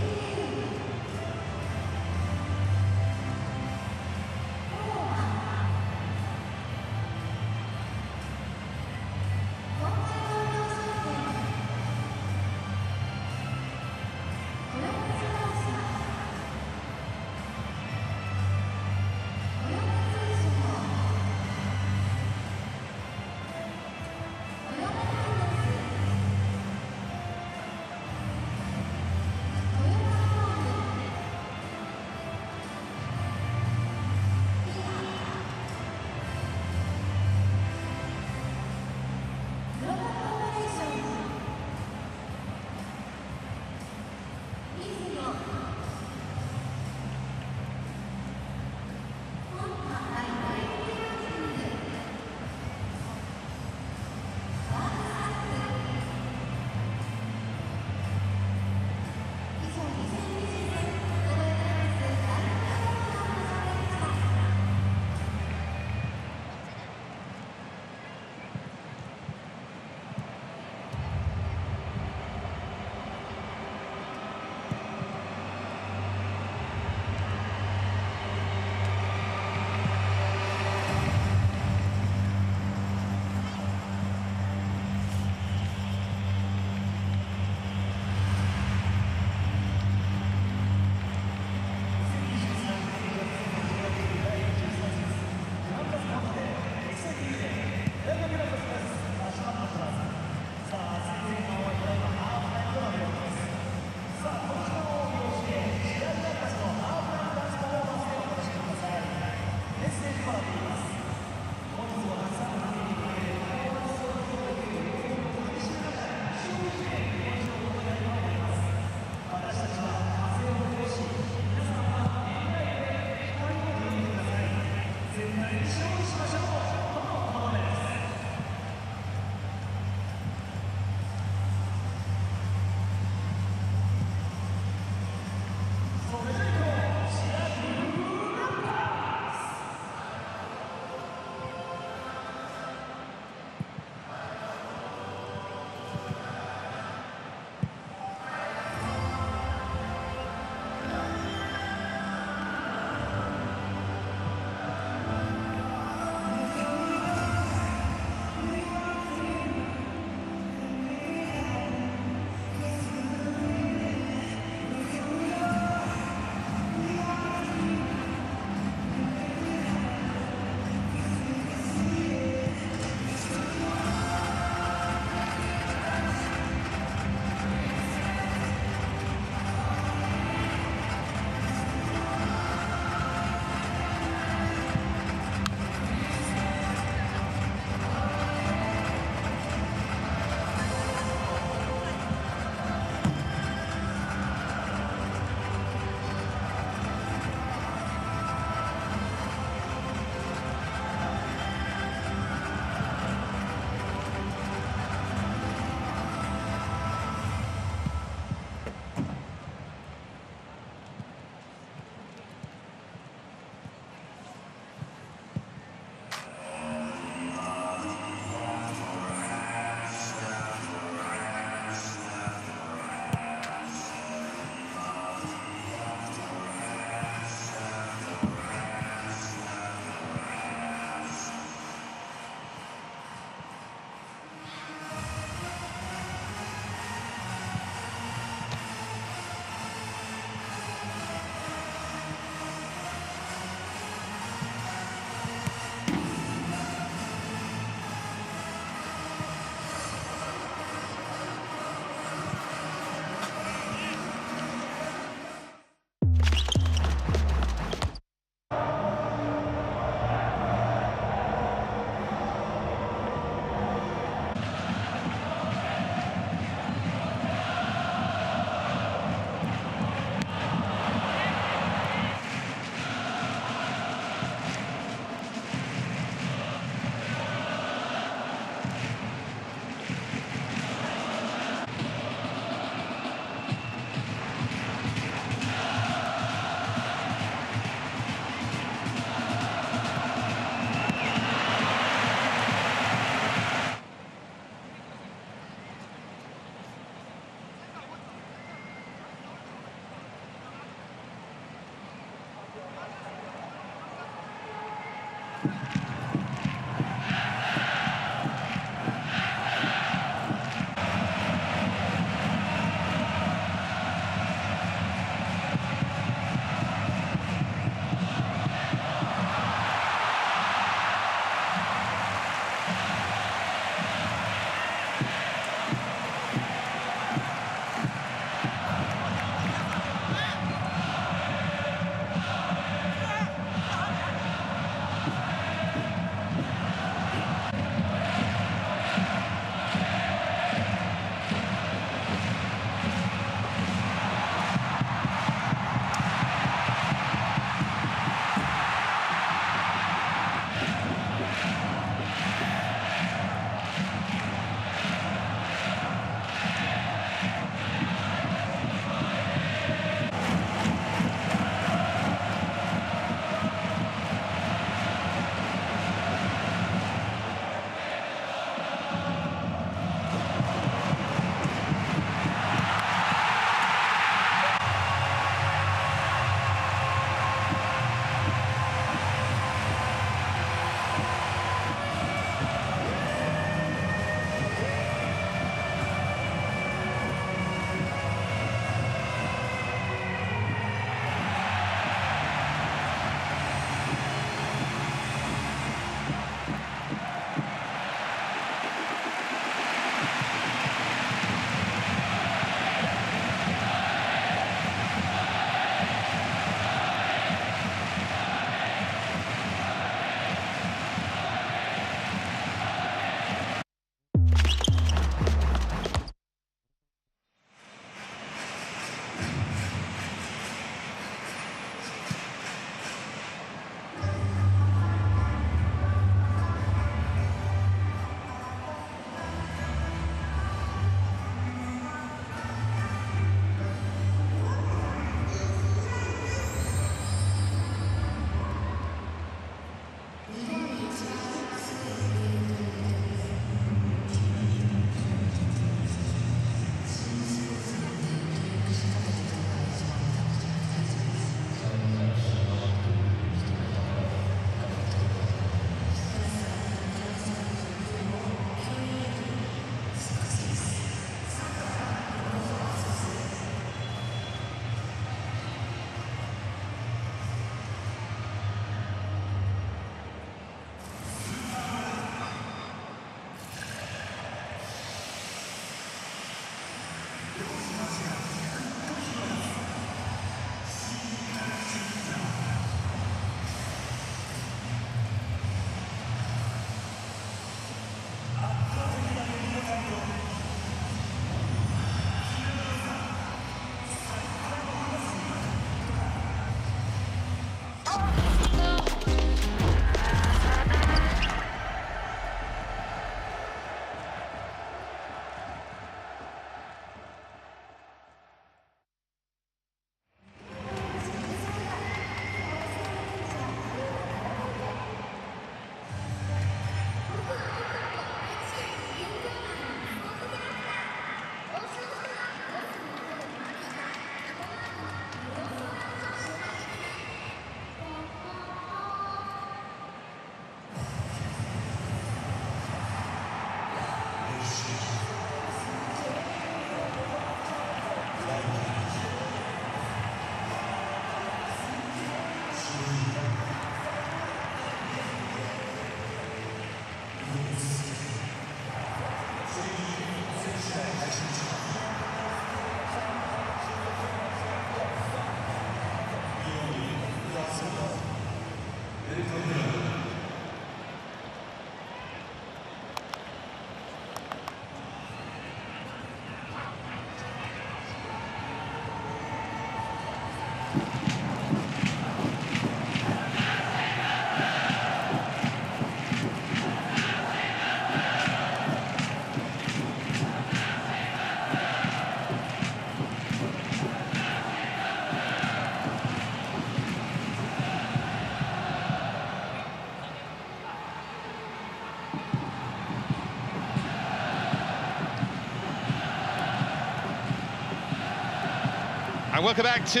And welcome back to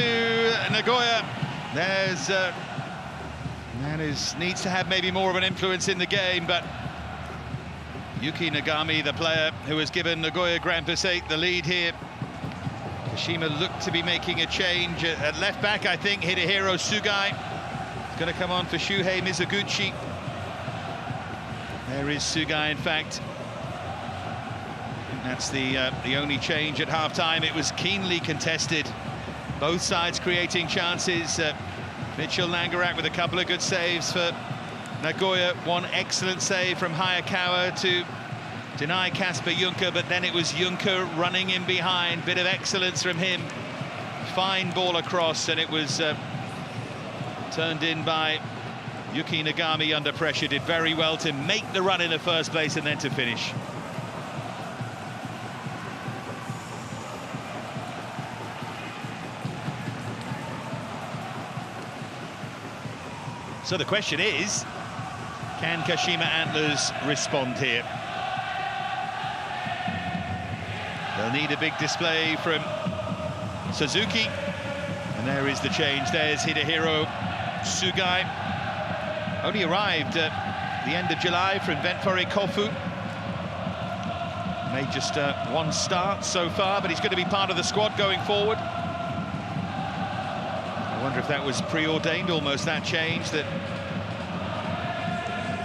Nagoya. There's man who needs to have maybe more of an influence in the game, but Yuki Nagami, the player who has given Nagoya Grampus 8 the lead here. Kashima looked to be making a change at left back, I think. Hidehiro Sugai is going to come on for Shuhei Mizuguchi. There is Sugai, in fact. That's the only change at half-time. It was keenly contested. Both sides creating chances. Mitchell Langerak with a couple of good saves for Nagoya. One excellent save from Hayakawa to deny Kasper Juncker, but then it was Juncker running in behind. Bit of excellence from him. Fine ball across, and it was turned in by Yuki Nagami under pressure. Did very well to make the run in the first place and then to finish. So the question is, can Kashima Antlers respond here? They'll need a big display from Suzuki. And there is the change. There's Hidehiro Sugai. Only arrived at the end of July from Ventforet Kofu. Made just one start so far, but he's going to be part of the squad going forward. I wonder if that was preordained, almost, that change, that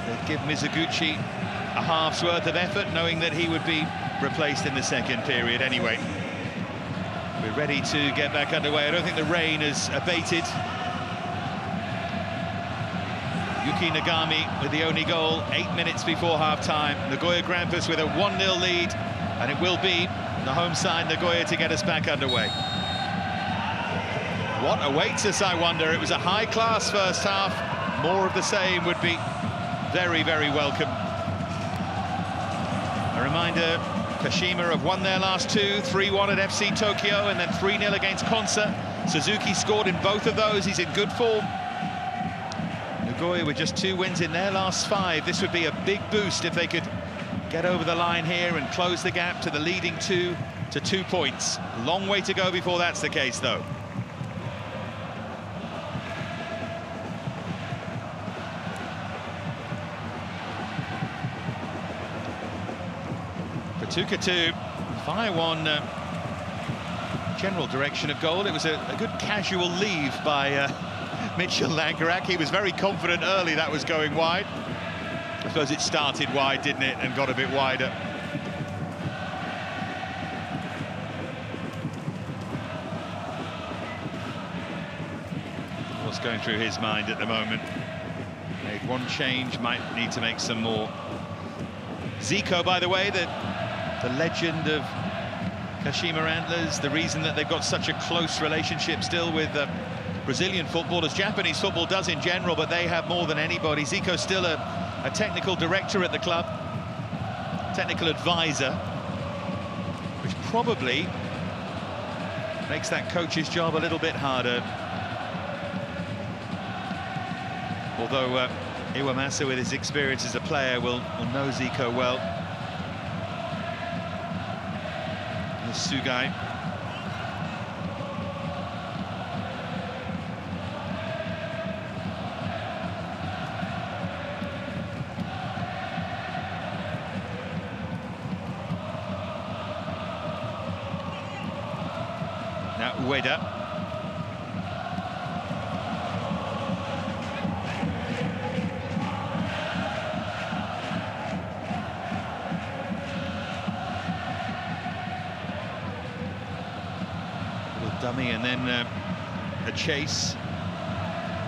they'd give Mizuguchi a half's worth of effort, knowing that he would be replaced in the second period anyway. We're ready to get back underway. I don't think the rain has abated. Yuki Nagami with the only goal 8 minutes before half-time. Nagoya Grampus with a 1-0 lead, and it will be the home side Nagoya to get us back underway. What awaits us, I wonder? It was a high-class first half. More of the same would be very, very welcome. A reminder, Kashima have won their last two, 3-1 at FC Tokyo and then 3-0 against Konsa. Suzuki scored in both of those. He's in good form. Nagoya with just 2 wins in their last 5. This would be a big boost if they could get over the line here and close the gap to the leading 2 to 2 points. Long way to go before that's the case, though. Tukatu, fire one general direction of goal. It was a good casual leave by Mitchell Langerak. He was very confident early that was going wide. I suppose it started wide, didn't it, and got a bit wider. What's going through his mind at the moment? Made one change, might need to make some more. Zico, by the way, the legend of Kashima Antlers, the reason that they've got such a close relationship still with Brazilian football, as Japanese football does in general, but they have more than anybody. Zico's still a technical director at the club, technical advisor, which probably makes that coach's job a little bit harder. Although Iwamasa, with his experience as a player, will know Zico well. Sugai. Now Ueda. Dummy, and then a chase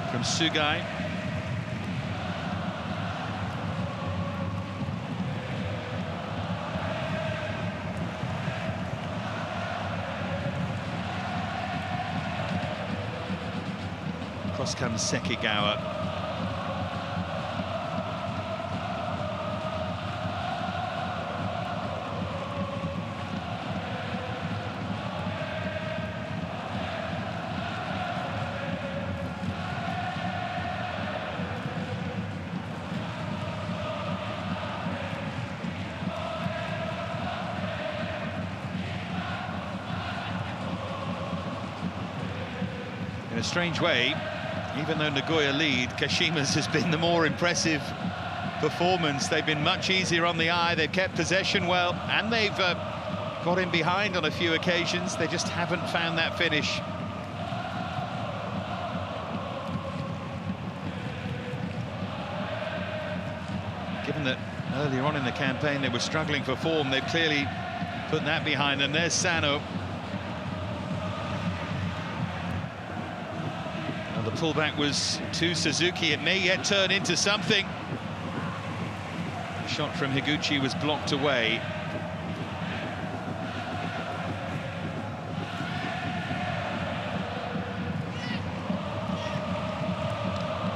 from Sugai. Cross comes Sekigawa. In a strange way, even though Nagoya lead, Kashima's has been the more impressive performance. They've been much easier on the eye, they've kept possession well, and they've got in behind on a few occasions. They just haven't found that finish. Given that earlier on in the campaign they were struggling for form, they've clearly put that behind them. There's Sano. Well, the pullback was to Suzuki. It may yet turn into something. The shot from Higuchi was blocked away.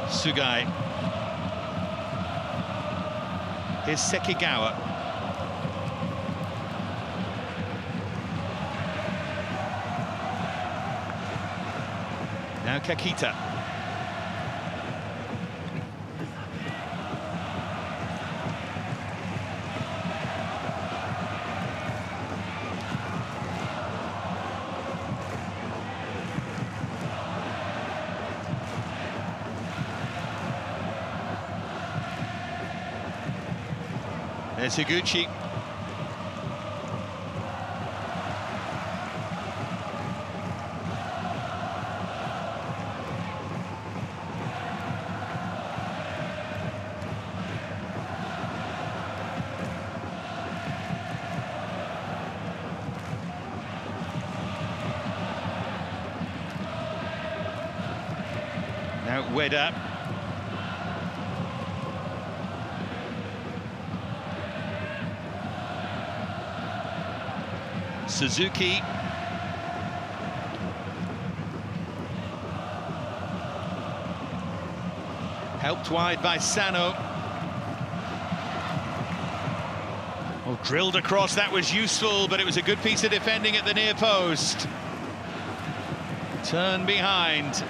Sugai. Here's Sekigawa. Now Kakita. There's Higuchi. Now Ueda. Suzuki. Helped wide by Sano. Oh, drilled across, that was useful, but it was a good piece of defending at the near post. Turn behind.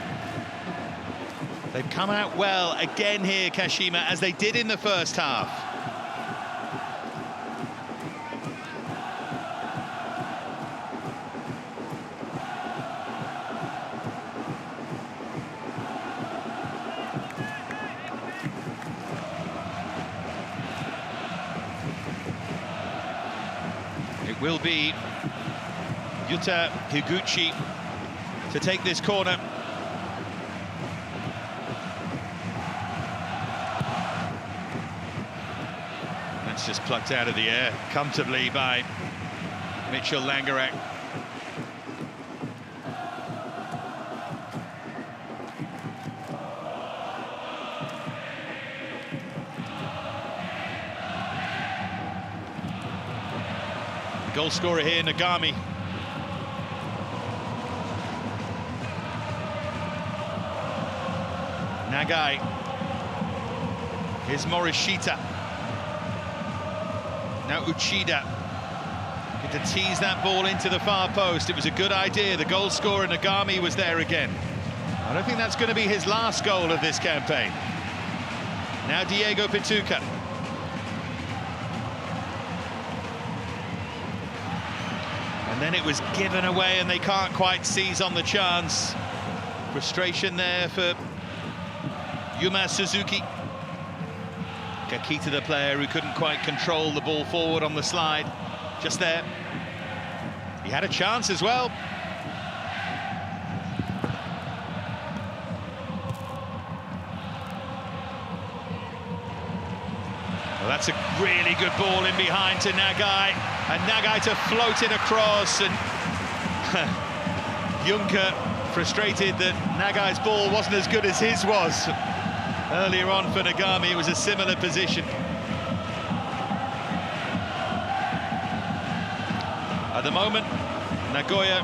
They've come out well again here, Kashima, as they did in the first half. It will be Yuta Higuchi to take this corner. That's just plucked out of the air comfortably by Mitchell Langerak. Goal scorer here, Nagami. Nagai. Here's Morishita. Now Uchida. Good to tease that ball into the far post. It was a good idea. The goal scorer, Nagami, was there again. I don't think that's going to be his last goal of this campaign. Now Diego Pituca. And then it was given away and they can't quite seize on the chance. Frustration there for Yuma Suzuki. Kakita, the player who couldn't quite control the ball forward on the slide. Just there. He had a chance as well. Well, that's a really good ball in behind to Nagai. And Nagai to float it across, and Juncker frustrated that Nagai's ball wasn't as good as his was. Earlier on for Nagami, it was a similar position. At the moment, Nagoya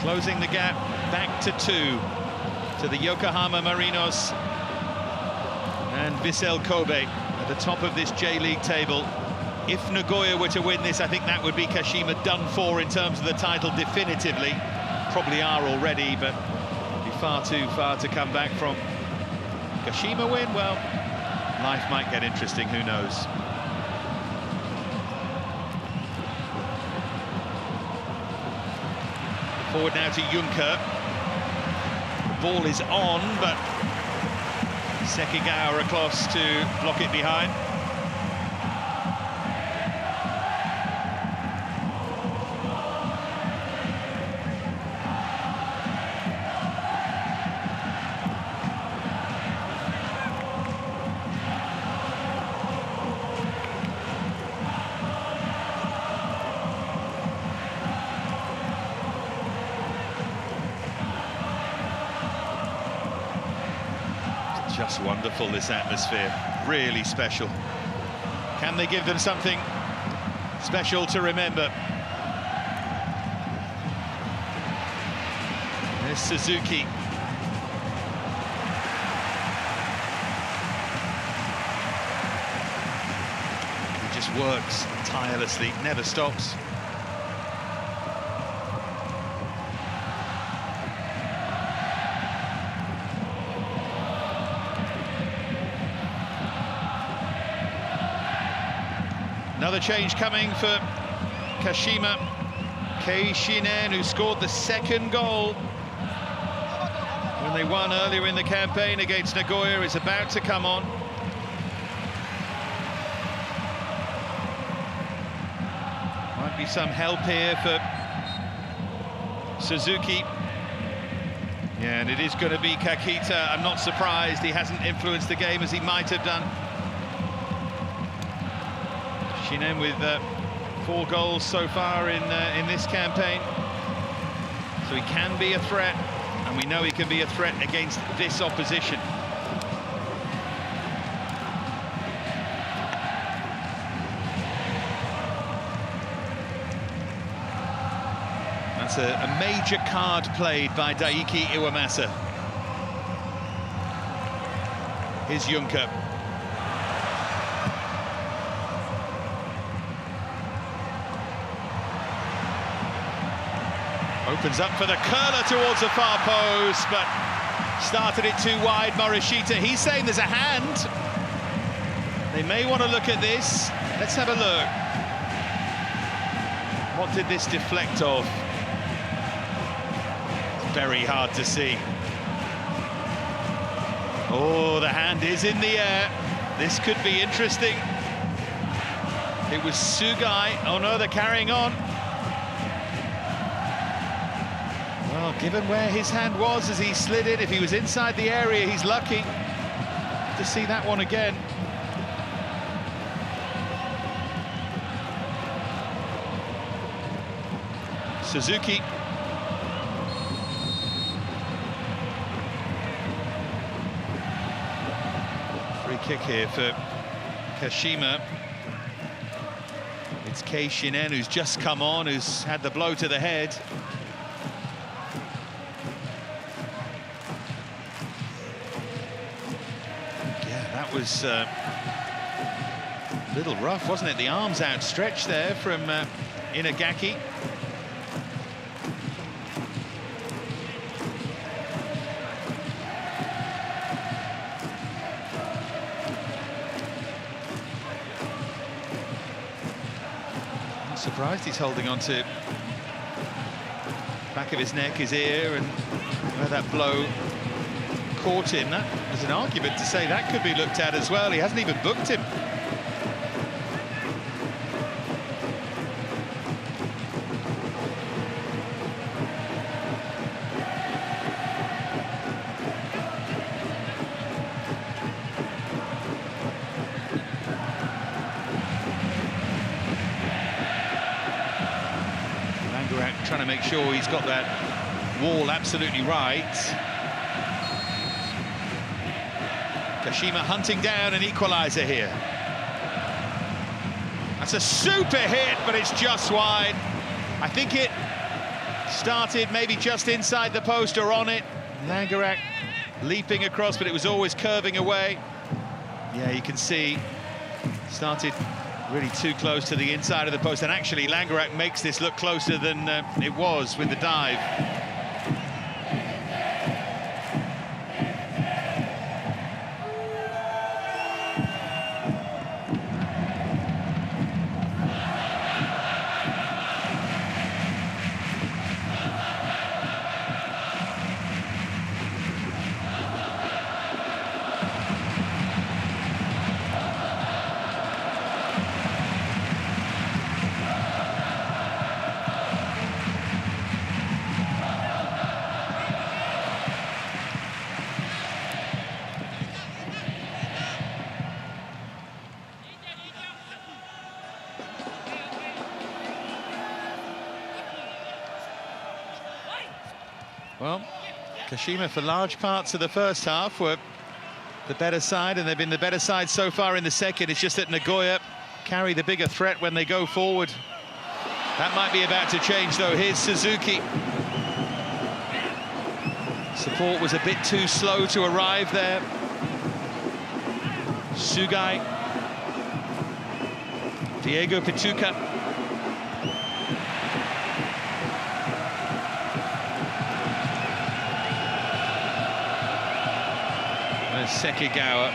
closing the gap back to 2 to the Yokohama Marinos and Vissel Kobe at the top of this J-League table. If Nagoya were to win this, I think that would be Kashima done for in terms of the title definitively. Probably are already, but it'd be far too far to come back from. Kashima win, well, life might get interesting, who knows. Forward now to Juncker. ball is on, but Sekigawa across to block it behind. Just wonderful, this atmosphere, really special. Can they give them something special to remember? There's Suzuki. He just works tirelessly, never stops. Another change coming for Kashima. Kei Shinen, who scored the second goal when they won earlier in the campaign against Nagoya, is about to come on. Might be some help here for Suzuki. Yeah, and it is going to be Kakita. I'm not surprised he hasn't influenced the game as he might have done. Shinen with 4 goals so far in this campaign, so he can be a threat, and we know he can be a threat against this opposition. That's a major card played by Daiki Iwamasa. Here's Juncker. Opens up for the curler towards the far post, but started it too wide, Morishita. He's saying there's a hand. They may want to look at this. Let's have a look. What did this deflect off? It's very hard to see. Oh, the hand is in the air. This could be interesting. It was Sugai. Oh no, they're carrying on. Well, given where his hand was as he slid it, if he was inside the area, he's lucky to see that one again. Suzuki. Free kick here for Kashima. It's Kei Shinen who's just come on, who's had the blow to the head. Was a little rough, wasn't it? The arms outstretched there from Inagaki. I'm surprised he's holding on to back of his neck, his ear, and where that blow caught him. That was an argument to say that could be looked at as well. He hasn't even booked him. Langerak trying to make sure he's got that wall absolutely right. Kashima hunting down an equaliser here. That's a super hit, but it's just wide. I think it started maybe just inside the post or on it. Langerak leaping across, but it was always curving away. Yeah, you can see, started really too close to the inside of the post, and actually Langerak makes this look closer than it was with the dive. Well, Kashima, for large parts of the first half, were the better side, and they've been the better side so far in the second. It's just that Nagoya carry the bigger threat when they go forward. That might be about to change, though. Here's Suzuki. Support was a bit too slow to arrive there. Sugai. Diego Pituca. There's Sekigawa.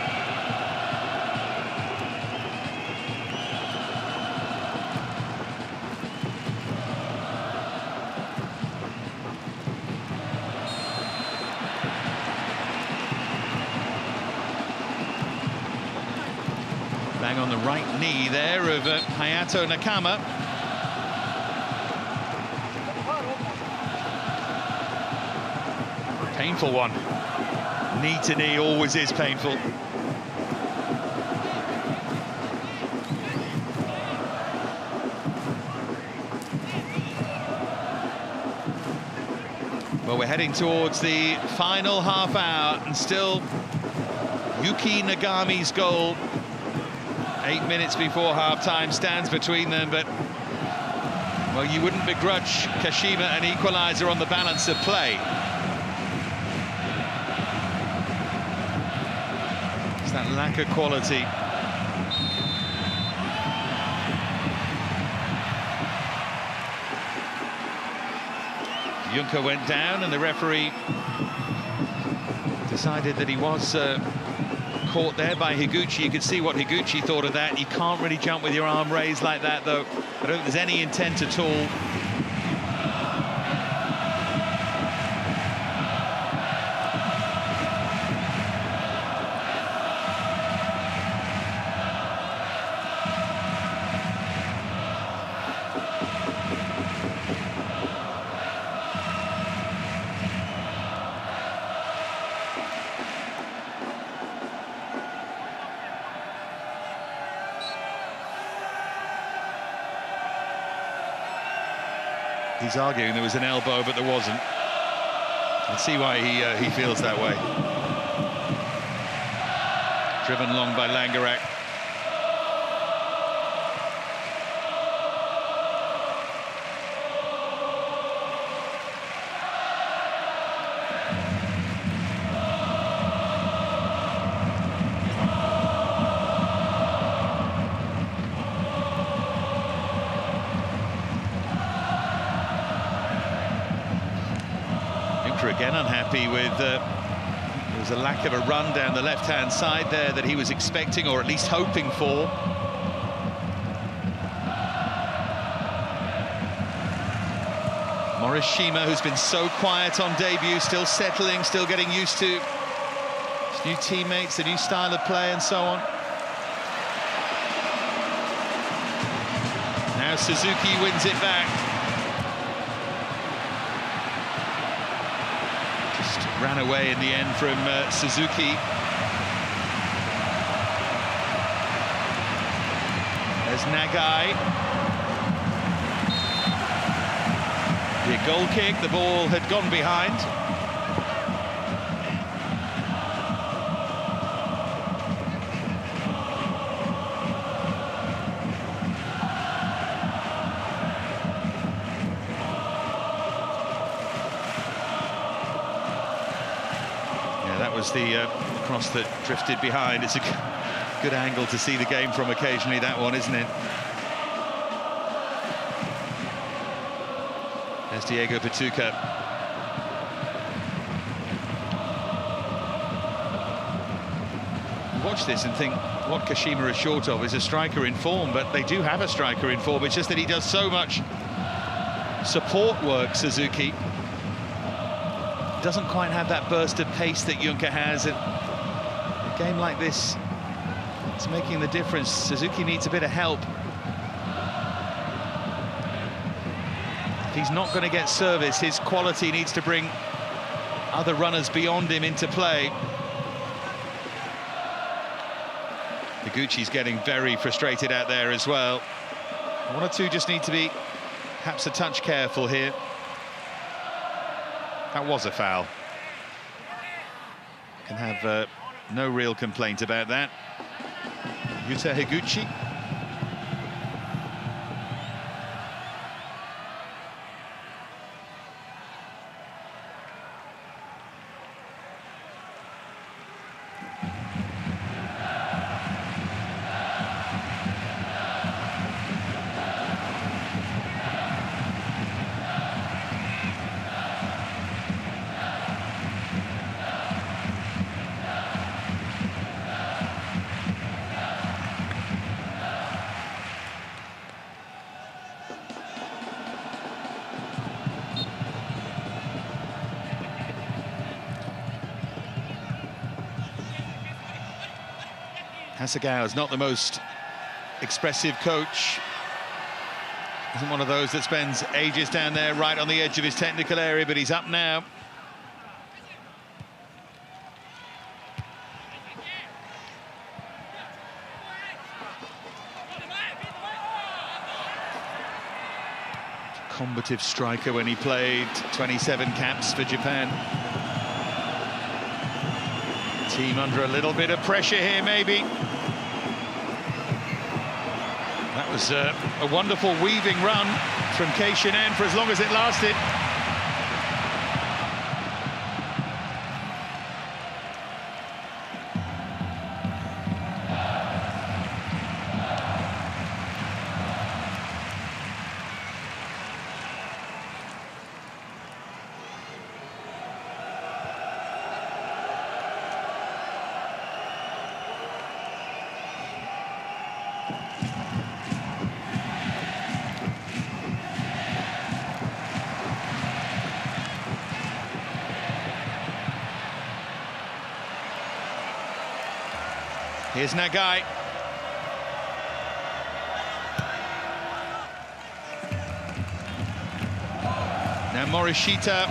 Bang on the right knee there of Hayato Nakama. Painful one. Knee to knee always is painful. Well, we're heading towards the final half hour, and still Yuki Nagami's goal 8 minutes before half-time stands between them, but, well, you wouldn't begrudge Kashima an equaliser on the balance of play. It's that lack of quality. Juncker went down, and the referee decided that he was caught there by Higuchi. You could see what Higuchi thought of that. You can't really jump with your arm raised like that, though. I don't think there's any intent at all. He's arguing there was an elbow, but there wasn't. You can see why he feels that way. Driven long by Langerak. Again unhappy with there was a lack of a run down the left-hand side there that he was expecting, or at least hoping for. Morishima, who's been so quiet on debut, still settling, still getting used to his new teammates, the new style of play and so on. Now Suzuki wins it back. Ran away in the end from Suzuki. There's Nagai. The goal kick, the ball had gone behind. Was the cross that drifted behind. It's a good angle to see the game from occasionally, that one, isn't it? There's Diego Pituca. Watch this and think what Kashima is short of is a striker in form, but they do have a striker in form. It's just that he does so much support work, Suzuki. Doesn't quite have that burst of pace that Juncker has. And a game like this, it's making the difference. Suzuki needs a bit of help. If he's not going to get service, his quality needs to bring other runners beyond him into play. Higuchi's getting very frustrated out there as well. One or two just need to be perhaps a touch careful here. That was a foul. Can have no real complaint about that. Yuta Higuchi. Hasegawa is not the most expressive coach. Isn't one of those that spends ages down there right on the edge of his technical area, but he's up now. Combative striker when he played, 27 caps for Japan. Team under a little bit of pressure here, maybe. That was a wonderful weaving run from Kashima for as long as it lasted. Here's Nagai. Now Morishita.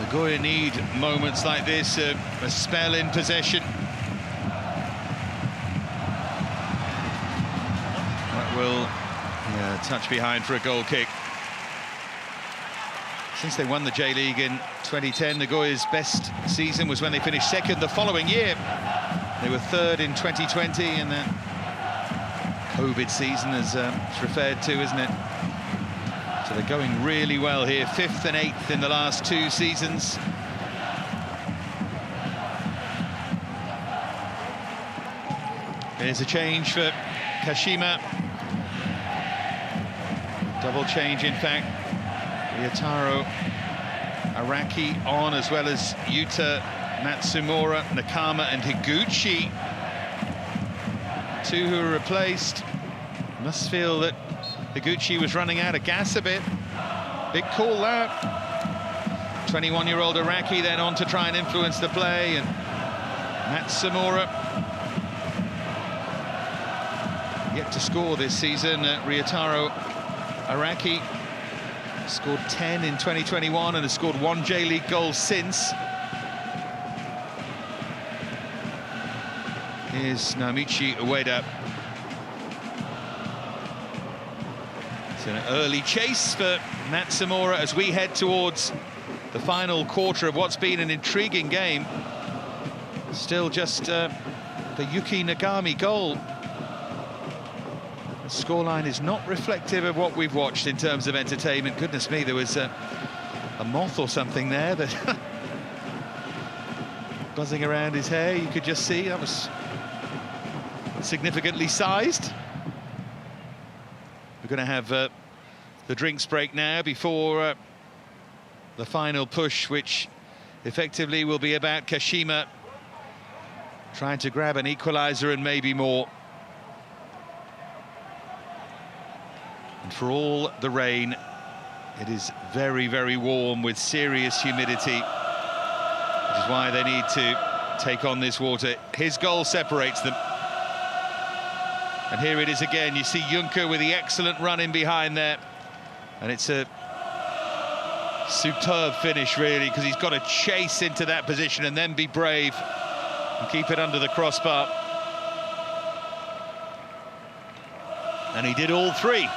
Nagoya need moments like this, a spell in possession. That will touch behind for a goal kick. Since they won the J-League in 2010, Nagoya's best season was when they finished second the following year. They were third in 2020 in that COVID season, as it's referred to, isn't it? So they're going really well here, 5th and 8th in the last 2 seasons. There's a change for Kashima. Double change, in fact. Ryotaro Araki on, as well as Yuta, Matsumura, Nakama and Higuchi. 2 who were replaced. Must feel that Higuchi was running out of gas a bit. Big call that. 21-year-old Araki then on to try and influence the play, and Matsumura yet to score this season. Ryotaro Araki scored 10 in 2021 and has scored 1 J-League goal since. Here's Naomichi Ueda. It's an early chase for Matsumura as we head towards the final quarter of what's been an intriguing game. Still just the Yuki Nagami goal. The scoreline is not reflective of what we've watched in terms of entertainment. Goodness me, there was a moth or something there that buzzing around his hair. You could just see that was significantly sized. We're going to have the drinks break now before the final push, which effectively will be about Kashima trying to grab an equaliser and maybe more. And for all the rain, it is very, very warm with serious humidity, which is why they need to take on this water. His goal separates them. And here it is again. You see Juncker with the excellent run in behind there. And it's a superb finish, really, because he's got to chase into that position and then be brave and keep it under the crossbar. And he did all three.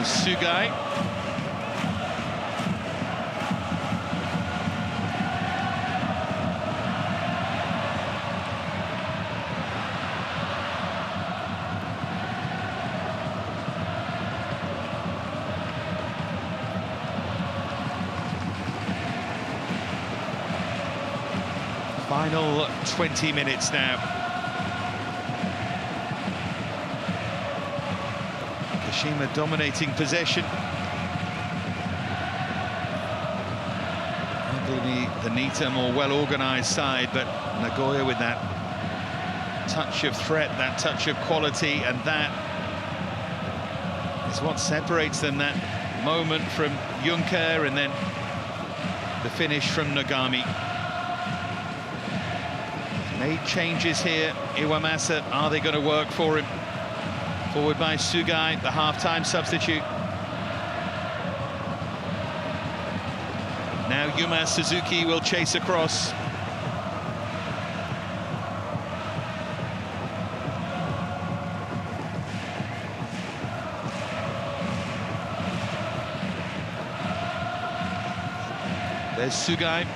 Sugai. Final 20 minutes now. Kashima dominating possession. Probably the neater, more well-organised side, but Nagoya with that touch of threat, that touch of quality, and that is what separates them, that moment from Juncker and then the finish from Nagami. Made changes here, Iwamasa, are they going to work for him? Forward by Sugai, the half-time substitute. Now Yuma Suzuki will chase across. There's Sugai.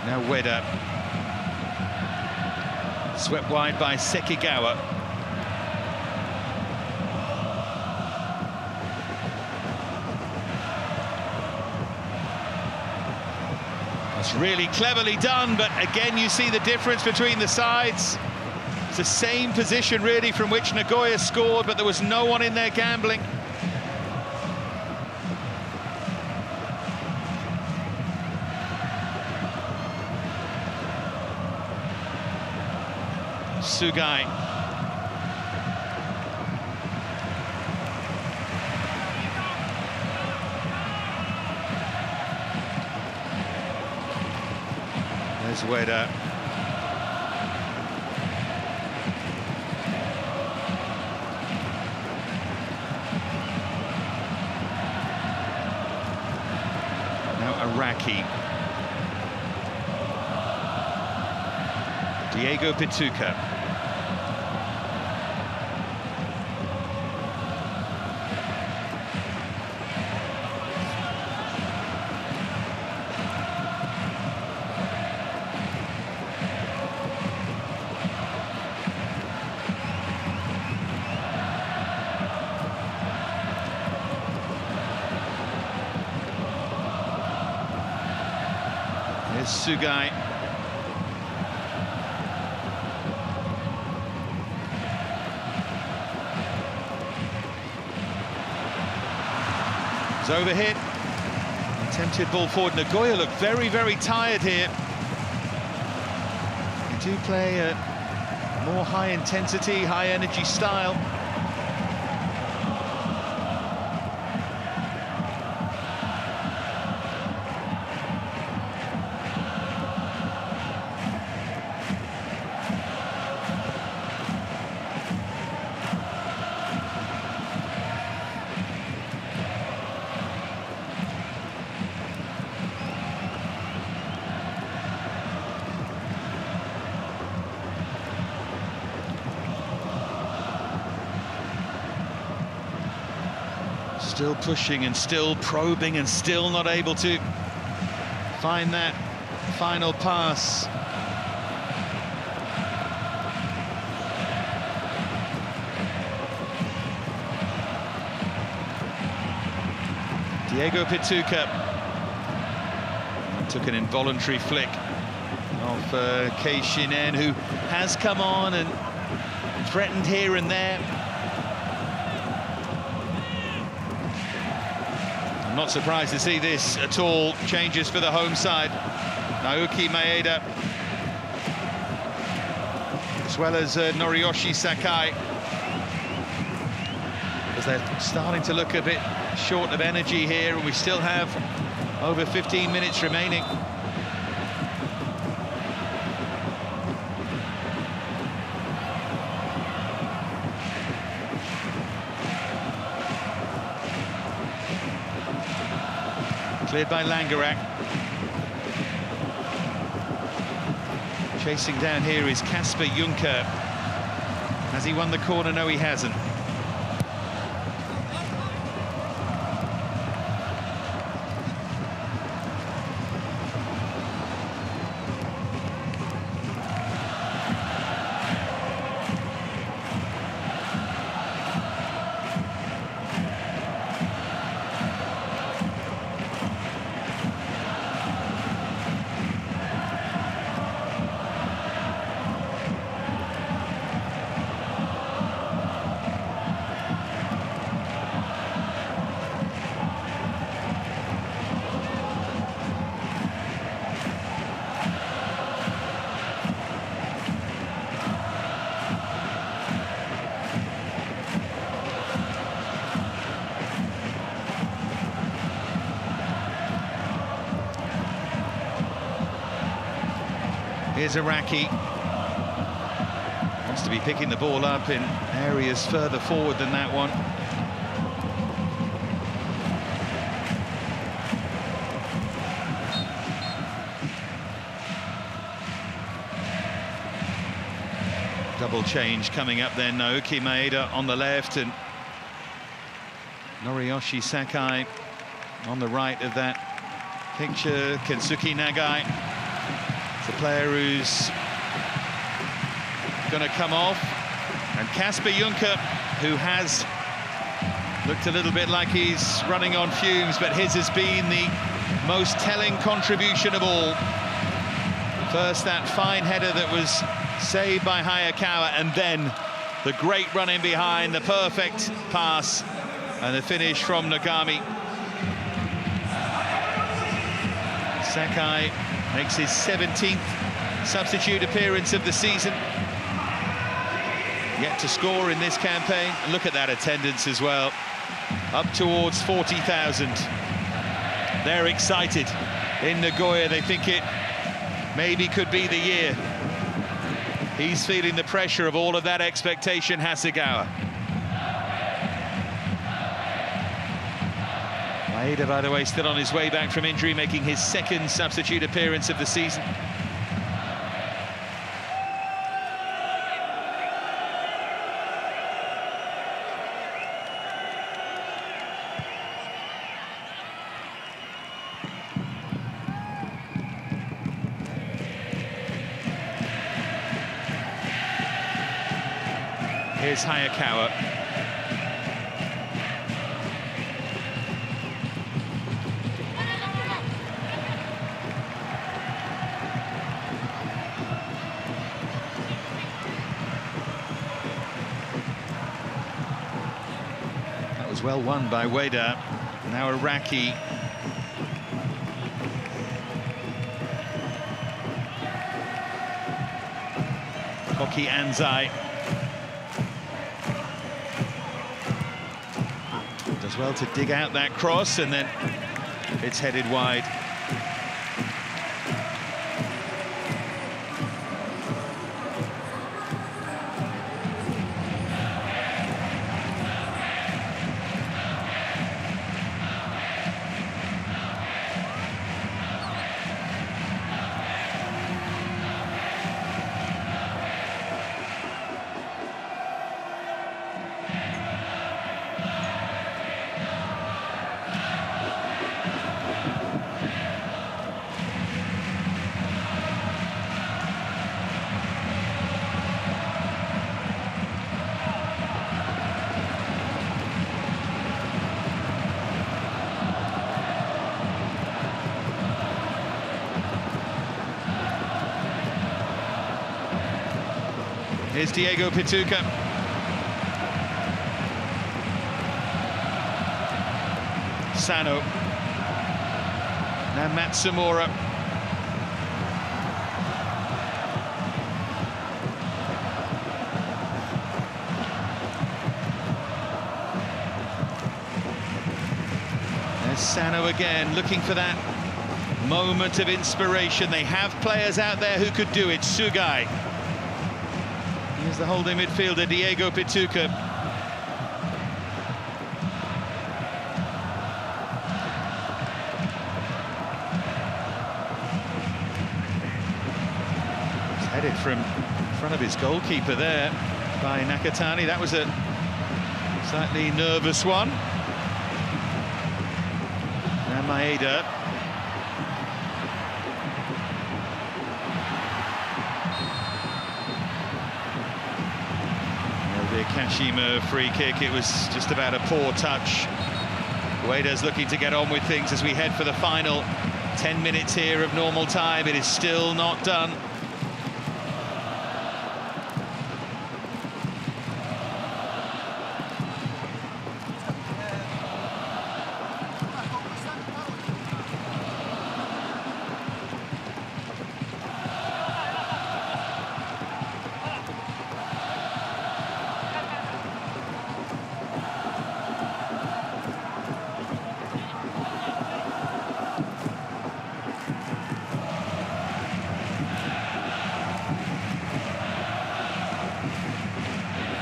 Now Ueda. Swept wide by Sekigawa. That's really cleverly done, but again you see the difference between the sides. It's the same position really from which Nagoya scored, but there was no one in there gambling. Sugai. There's Ueda. Now Araki. Diego Pituca. Here's Sugai. It's overhit. Attempted ball forward. Nagoya look very, very tired here. They do play a more high intensity, high energy style. Still pushing and still probing and still not able to find that final pass. Diego Pituca took an involuntary flick of Kei Shinen, who has come on and threatened here and there. I'm not surprised to see this at all. Changes for the home side. Naoki Maeda, as well as Noriyoshi Sakai, because they're starting to look a bit short of energy here, and we still have over 15 minutes remaining. Cleared by Langerak. Chasing down here is Kasper Juncker. Has he won the corner? No, he hasn't. Here's Araki. Wants to be picking the ball up in areas further forward than that one. Double change coming up then. Naoki Maeda on the left and Noriyoshi Sakai on the right of that picture. Kensuke Nagai, the player who's going to come off, and Kasper Juncker, who has looked a little bit like he's running on fumes, but his has been the most telling contribution of all. First, that fine header that was saved by Hayakawa, and then the great run in behind, the perfect pass, and the finish from Nagami. Sakai makes his 17th substitute appearance of the season. Yet to score in this campaign. And look at that attendance as well. Up towards 40,000. They're excited in Nagoya. They think it maybe could be the year. He's feeling the pressure of all of that expectation, Hasegawa. Maeda, by the way, still on his way back from injury, making his second substitute appearance of the season. Here's Hayakawa. That was well won by Ueda. Now Araki. Koki Anzai. Does well to dig out that cross, and then it's headed wide. Here's Diego Pituca. Sano. Now Matsumura. There's Sano again, looking for that moment of inspiration. They have players out there who could do it. Sugai. Here's the holding midfielder, Diego Pituca. It's headed from in front of his goalkeeper there by Nakatani. That was a slightly nervous one. And Maeda. The Kashima free kick, it was just about a poor touch. Ueda's looking to get on with things as we head for the final 10 minutes here of normal time. It is still not done.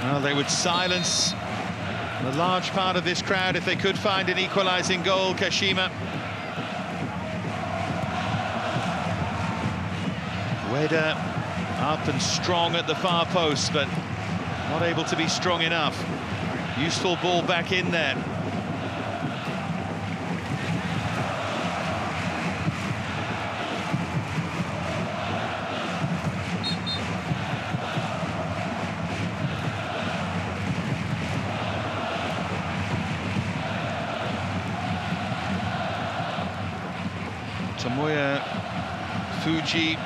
Well, they would silence a large part of this crowd if they could find an equalising goal. Kashima. Ueda up and strong at the far post, but not able to be strong enough. Useful ball back in there. Tomoya Fuji,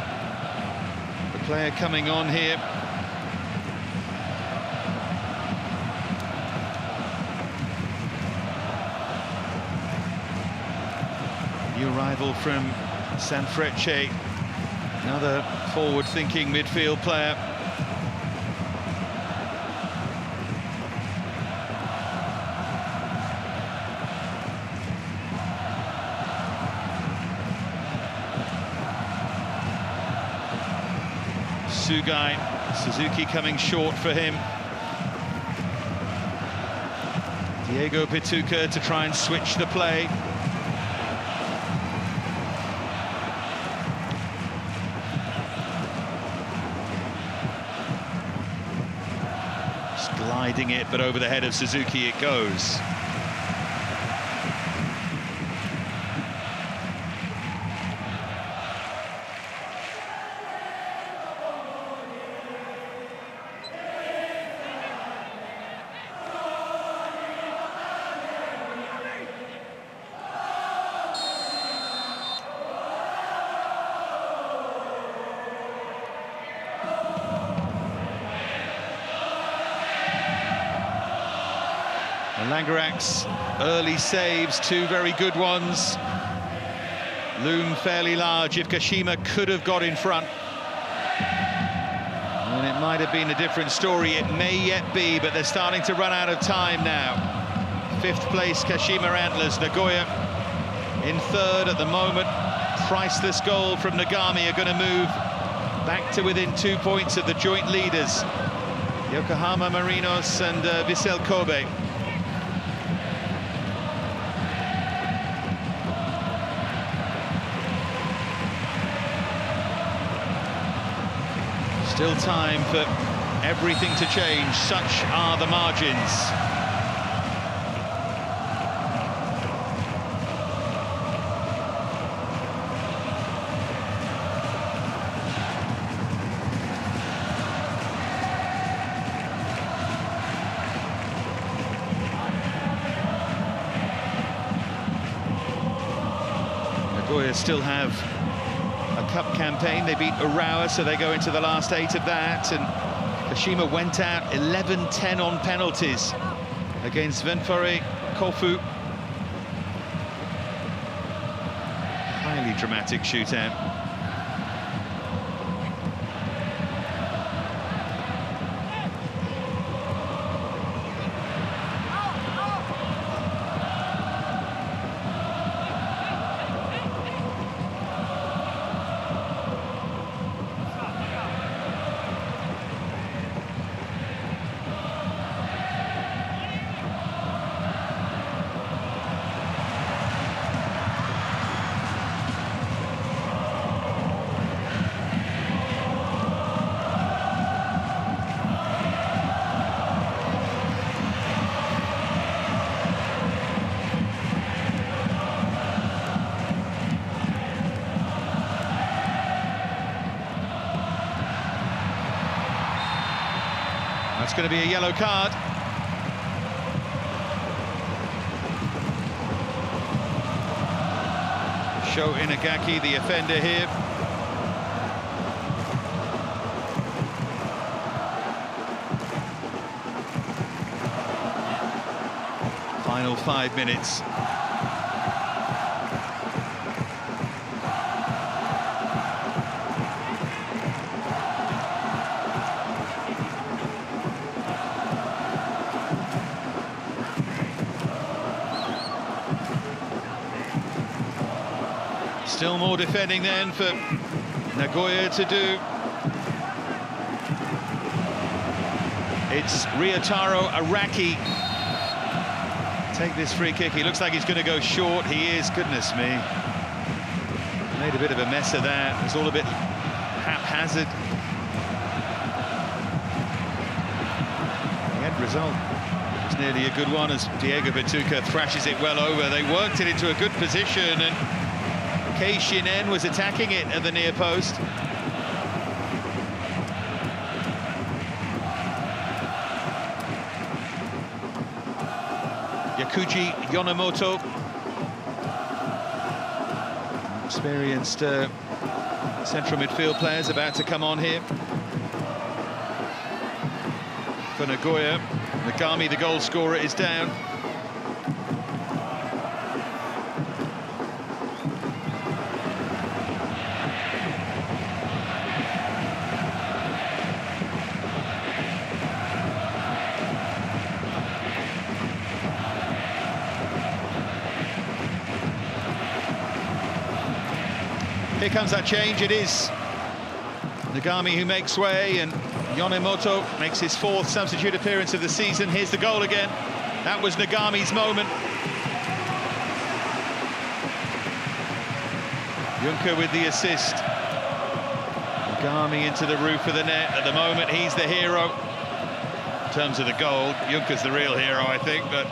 the player coming on here. New arrival from Sanfrecce, another forward-thinking midfield player. Sugai, Suzuki coming short for him. Diego Pituca to try and switch the play. Just gliding it, but over the head of Suzuki it goes. Langerak's early saves, two very good ones, loom fairly large. If Kashima could have got in front, and it might have been a different story. It may yet be, but they're starting to run out of time now. Fifth place, Kashima Antlers. Nagoya in third at the moment. Priceless goal from Nagami are going to move back to within 2 points of the joint leaders, Yokohama Marinos and Vissel Kobe. Still time for everything to change. Such are the margins. Nagoya still have a cup campaign. They beat Urawa, so they go into the last 8 of that, and Kashima went out 11-10 on penalties against Ventforet Kofu. Highly dramatic shootout. That's going to be a yellow card. Sho Inagaki, the offender here. Final 5 minutes. Still more defending then for Nagoya to do. It's Ryotaro Araki. Take this free kick. He looks like he's going to go short. He is, goodness me. Made a bit of a mess of that. It's all a bit haphazard. The end result was nearly a good one as Diego Batuca thrashes it well over. They worked it into a good position, and Kei Shinen was attacking it at the near post. Yakuji Yonemoto, experienced central midfield players about to come on here. For Nagoya, Nagami, the goal scorer, is down. Here comes that change. It is Nagami who makes way, and Yonemoto makes his 4th substitute appearance of the season. Here's the goal again. That was Nagami's moment. Junker with the assist. Nagami into the roof of the net. At the moment, he's the hero. In terms of the goal, Junker's the real hero, I think, but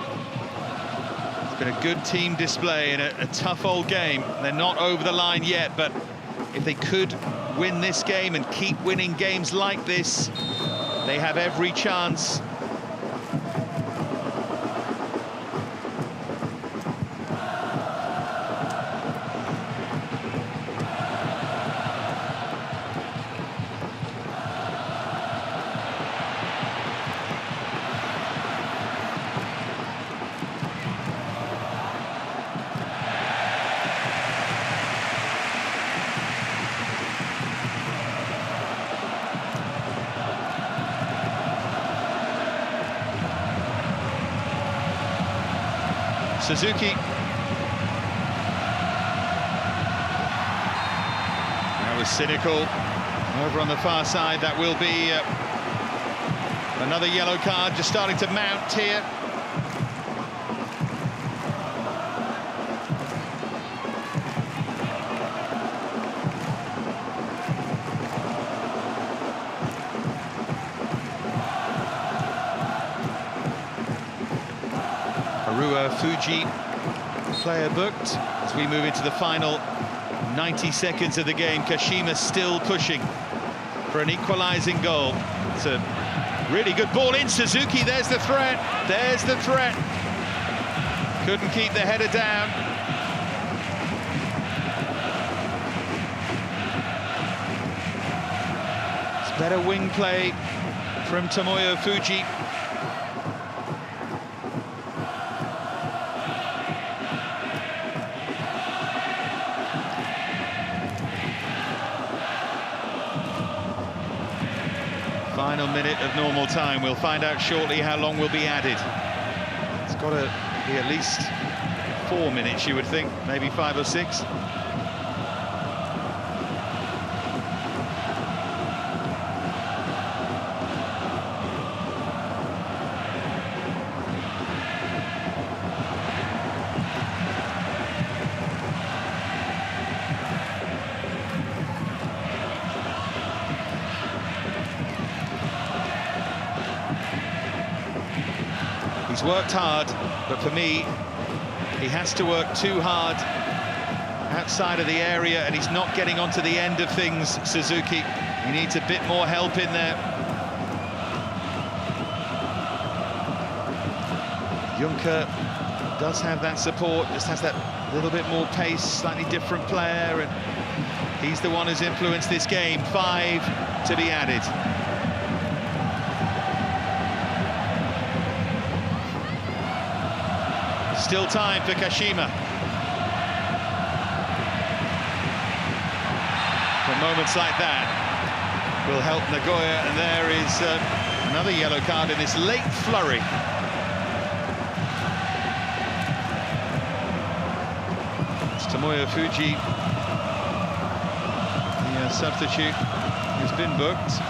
it's been a good team display in a tough old game. They're not over the line yet, but if they could win this game and keep winning games like this, they have every chance. Suzuki. That was cynical. Over on the far side, that will be another yellow card just starting to mount here. Fuji, player booked. As we move into the final 90 seconds of the game, Kashima still pushing for an equalising goal. It's a really good ball in. Suzuki, there's the threat. There's the threat. Couldn't keep the header down. It's better wing play from Tomoyo Fuji. Final minute of normal time. We'll find out shortly how long will be added. It's got to be at least 4 minutes, you would think, maybe 5 or 6. He's worked hard, but for me, he has to work too hard outside of the area, and he's not getting onto the end of things, Suzuki. He needs a bit more help in there. Juncker does have that support, just has that little bit more pace, slightly different player, and he's the one who's influenced this game. 5 to be added. Still time for Kashima. For moments like that will help Nagoya, and there is another yellow card in this late flurry. It's Tomoyo Fuji, the substitute, who's been booked.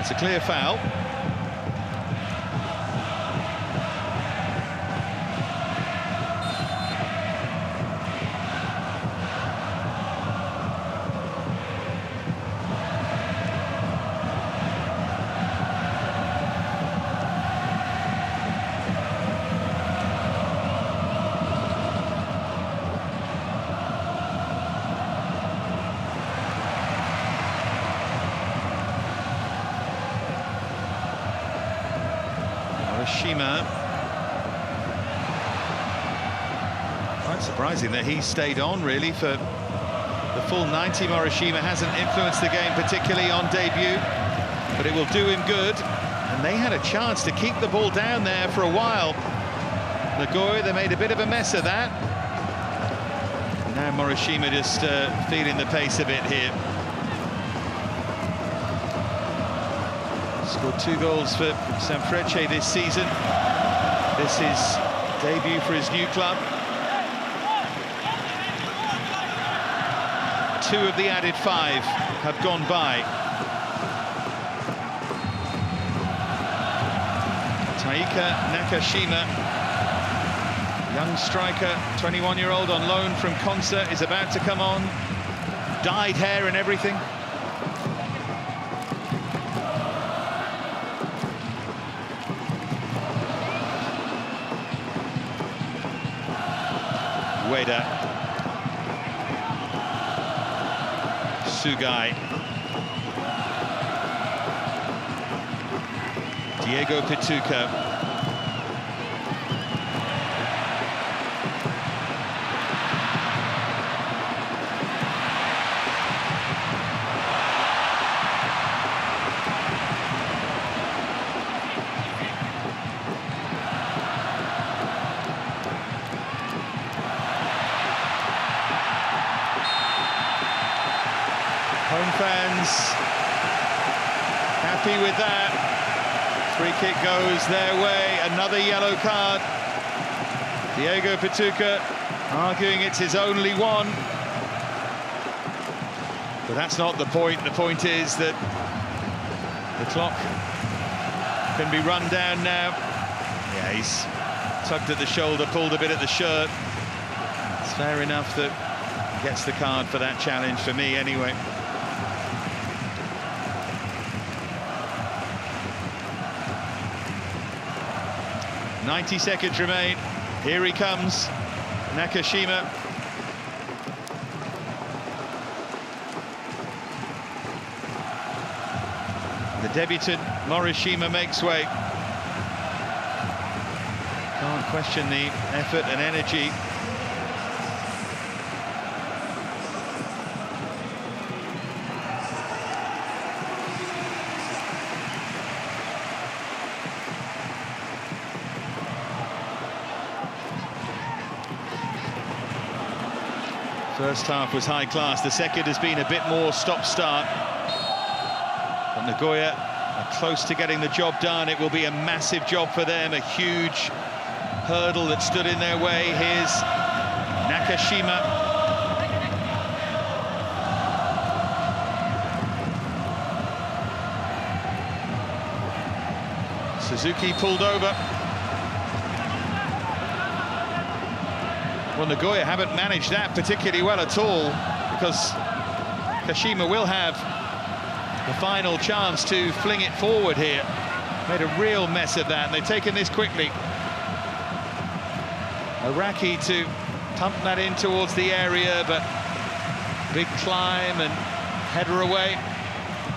It's a clear foul. Kashima. Quite surprising that he stayed on, really, for the full 90. Morishima hasn't influenced the game particularly on debut, but it will do him good. And they had a chance to keep the ball down there for a while. Nagoya, they made a bit of a mess of that. Now Morishima just feeling the pace a bit here. Scored 2 goals for Sanfrecce this season. This is debut for his new club. 2 of the added 5 have gone by. Taika Nakashima, young striker, 21-year-old on loan from Consa, is about to come on. Dyed hair and everything. Ueda, Sugai, Diego Pituca, home fans happy with that. Free kick goes their way. Another yellow card. Diego Pituca arguing it's his only one. But that's not the point. The point is that the clock can be run down now. Yeah, he's tugged at the shoulder, pulled a bit at the shirt. It's fair enough that he gets the card for that challenge, for me anyway. "90 seconds remain. Here he comes, Nakashima. The debutant Morishima makes way. Can't question the effort and energy. First half was high class, the second has been a bit more stop-start. But Nagoya are close to getting the job done. It will be a massive job for them, a huge hurdle that stood in their way. Here's Nakashima. Suzuki pulled over. Well, Nagoya haven't managed that particularly well at all, because Kashima will have the final chance to fling it forward here. Made a real mess of that, and they've taken this quickly. Araki to pump that in towards the area, but big climb and header away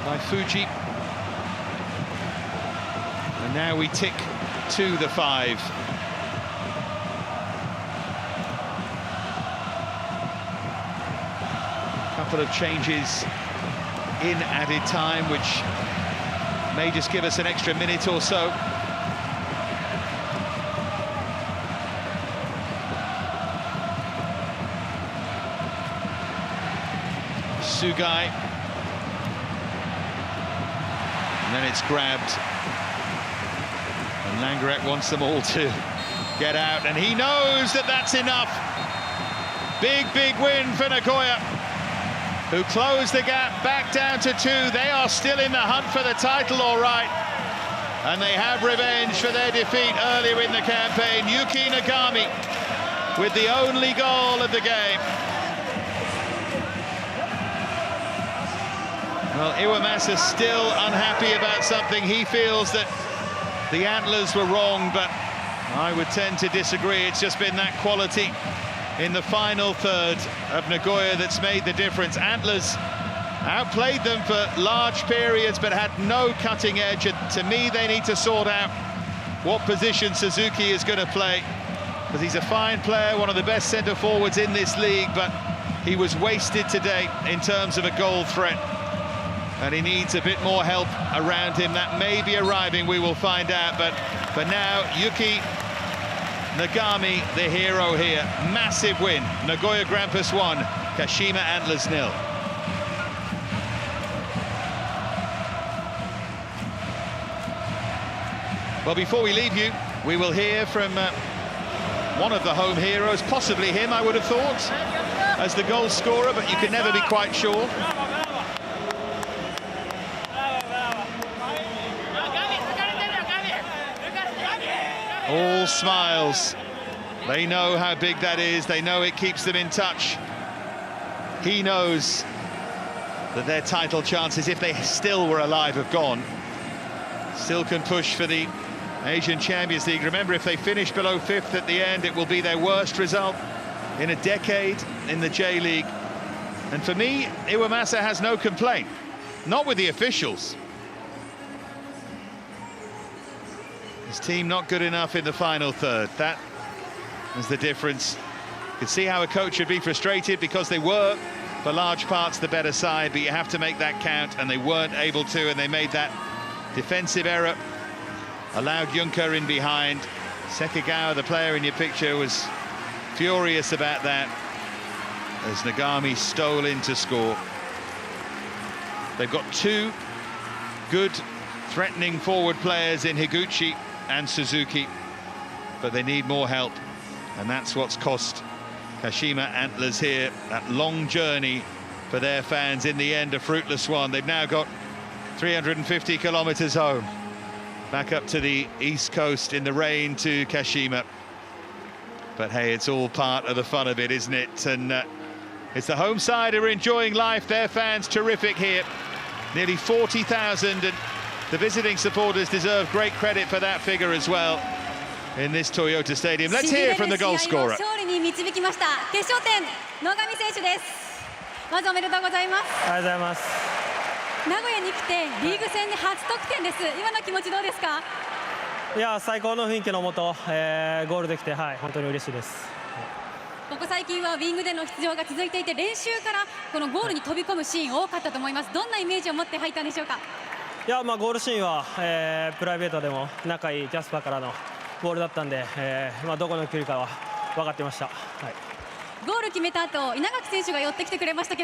by Fuji. And now we tick to the 5. Couple of changes in added time, which may just give us an extra minute or so. Sugai, and then it's grabbed, and Langarek wants them all to get out, and he knows that that's enough. Big win for Nagoya, who closed the gap back down to 2. They are still in the hunt for the title, all right. And they have revenge for their defeat earlier in the campaign. Yuki Nagami with the only goal of the game. Well, Iwamasa still unhappy about something. He feels that the Antlers were wrong, but I would tend to disagree. It's just been that quality in the final third of Nagoya that's made the difference. Antlers outplayed them for large periods, but had no cutting edge. And to me, they need to sort out what position Suzuki is going to play, because he's a fine player, one of the best centre forwards in this league, but he was wasted today in terms of a goal threat. And he needs a bit more help around him. That may be arriving, we will find out. But for now, Yuki Nagami, the hero here. Massive win. Nagoya Grampus 1, Kashima Antlers 0. Well, before we leave you, we will hear from one of the home heroes, possibly him, I would have thought, as the goal scorer, but you can never be quite sure. All smiles. They know how big that is. They know it keeps them in touch. He knows that their title chances, if they still were alive, have gone. Still can push for the Asian Champions League. Remember, if they finish below 5th at the end, it will be their worst result in a decade in the J-League. And for me, Iwamasa has no complaint. Not with the officials. His team not good enough in the final third. That is the difference. You can see how a coach should be frustrated, because they were, for large parts, the better side, but you have to make that count, and they weren't able to, and they made that defensive error. Allowed Junker in behind. Sekagawa, the player in your picture, was furious about that, as Nagami stole in to score. They've got 2 good, threatening forward players in Higuchi and Suzuki, but they need more help, and that's what's cost Kashima Antlers here. That long journey for their fans, in the end a fruitless one. They've now got 350 kilometers home, back up to the east coast in the rain to Kashima. But hey, it's all part of the fun of it, isn't it? And it's the home side who are enjoying life. Their fans terrific here, nearly 40,000, and the visiting supporters deserve great credit for that figure as well in this Toyota Stadium. Let's hear from the goal scorer. 名古屋に来てリーグ戦で初得点です。今の気持ちどうですか？いや最高の雰囲気のもと、ゴールできて、はい、本当に嬉しいです。ここ最近はウィングでの出場が続いていて、練習からこのゴールに飛び込むシーン多かったと思います。どんなイメージを持って入ったんでしょうか。いやゴールシーンは、プライベートでも仲いいキャスパーからのボールだったんで、どこの距離かは分かってました。はい、ゴール決めた後、稲垣選手が寄ってきてくれましたけど、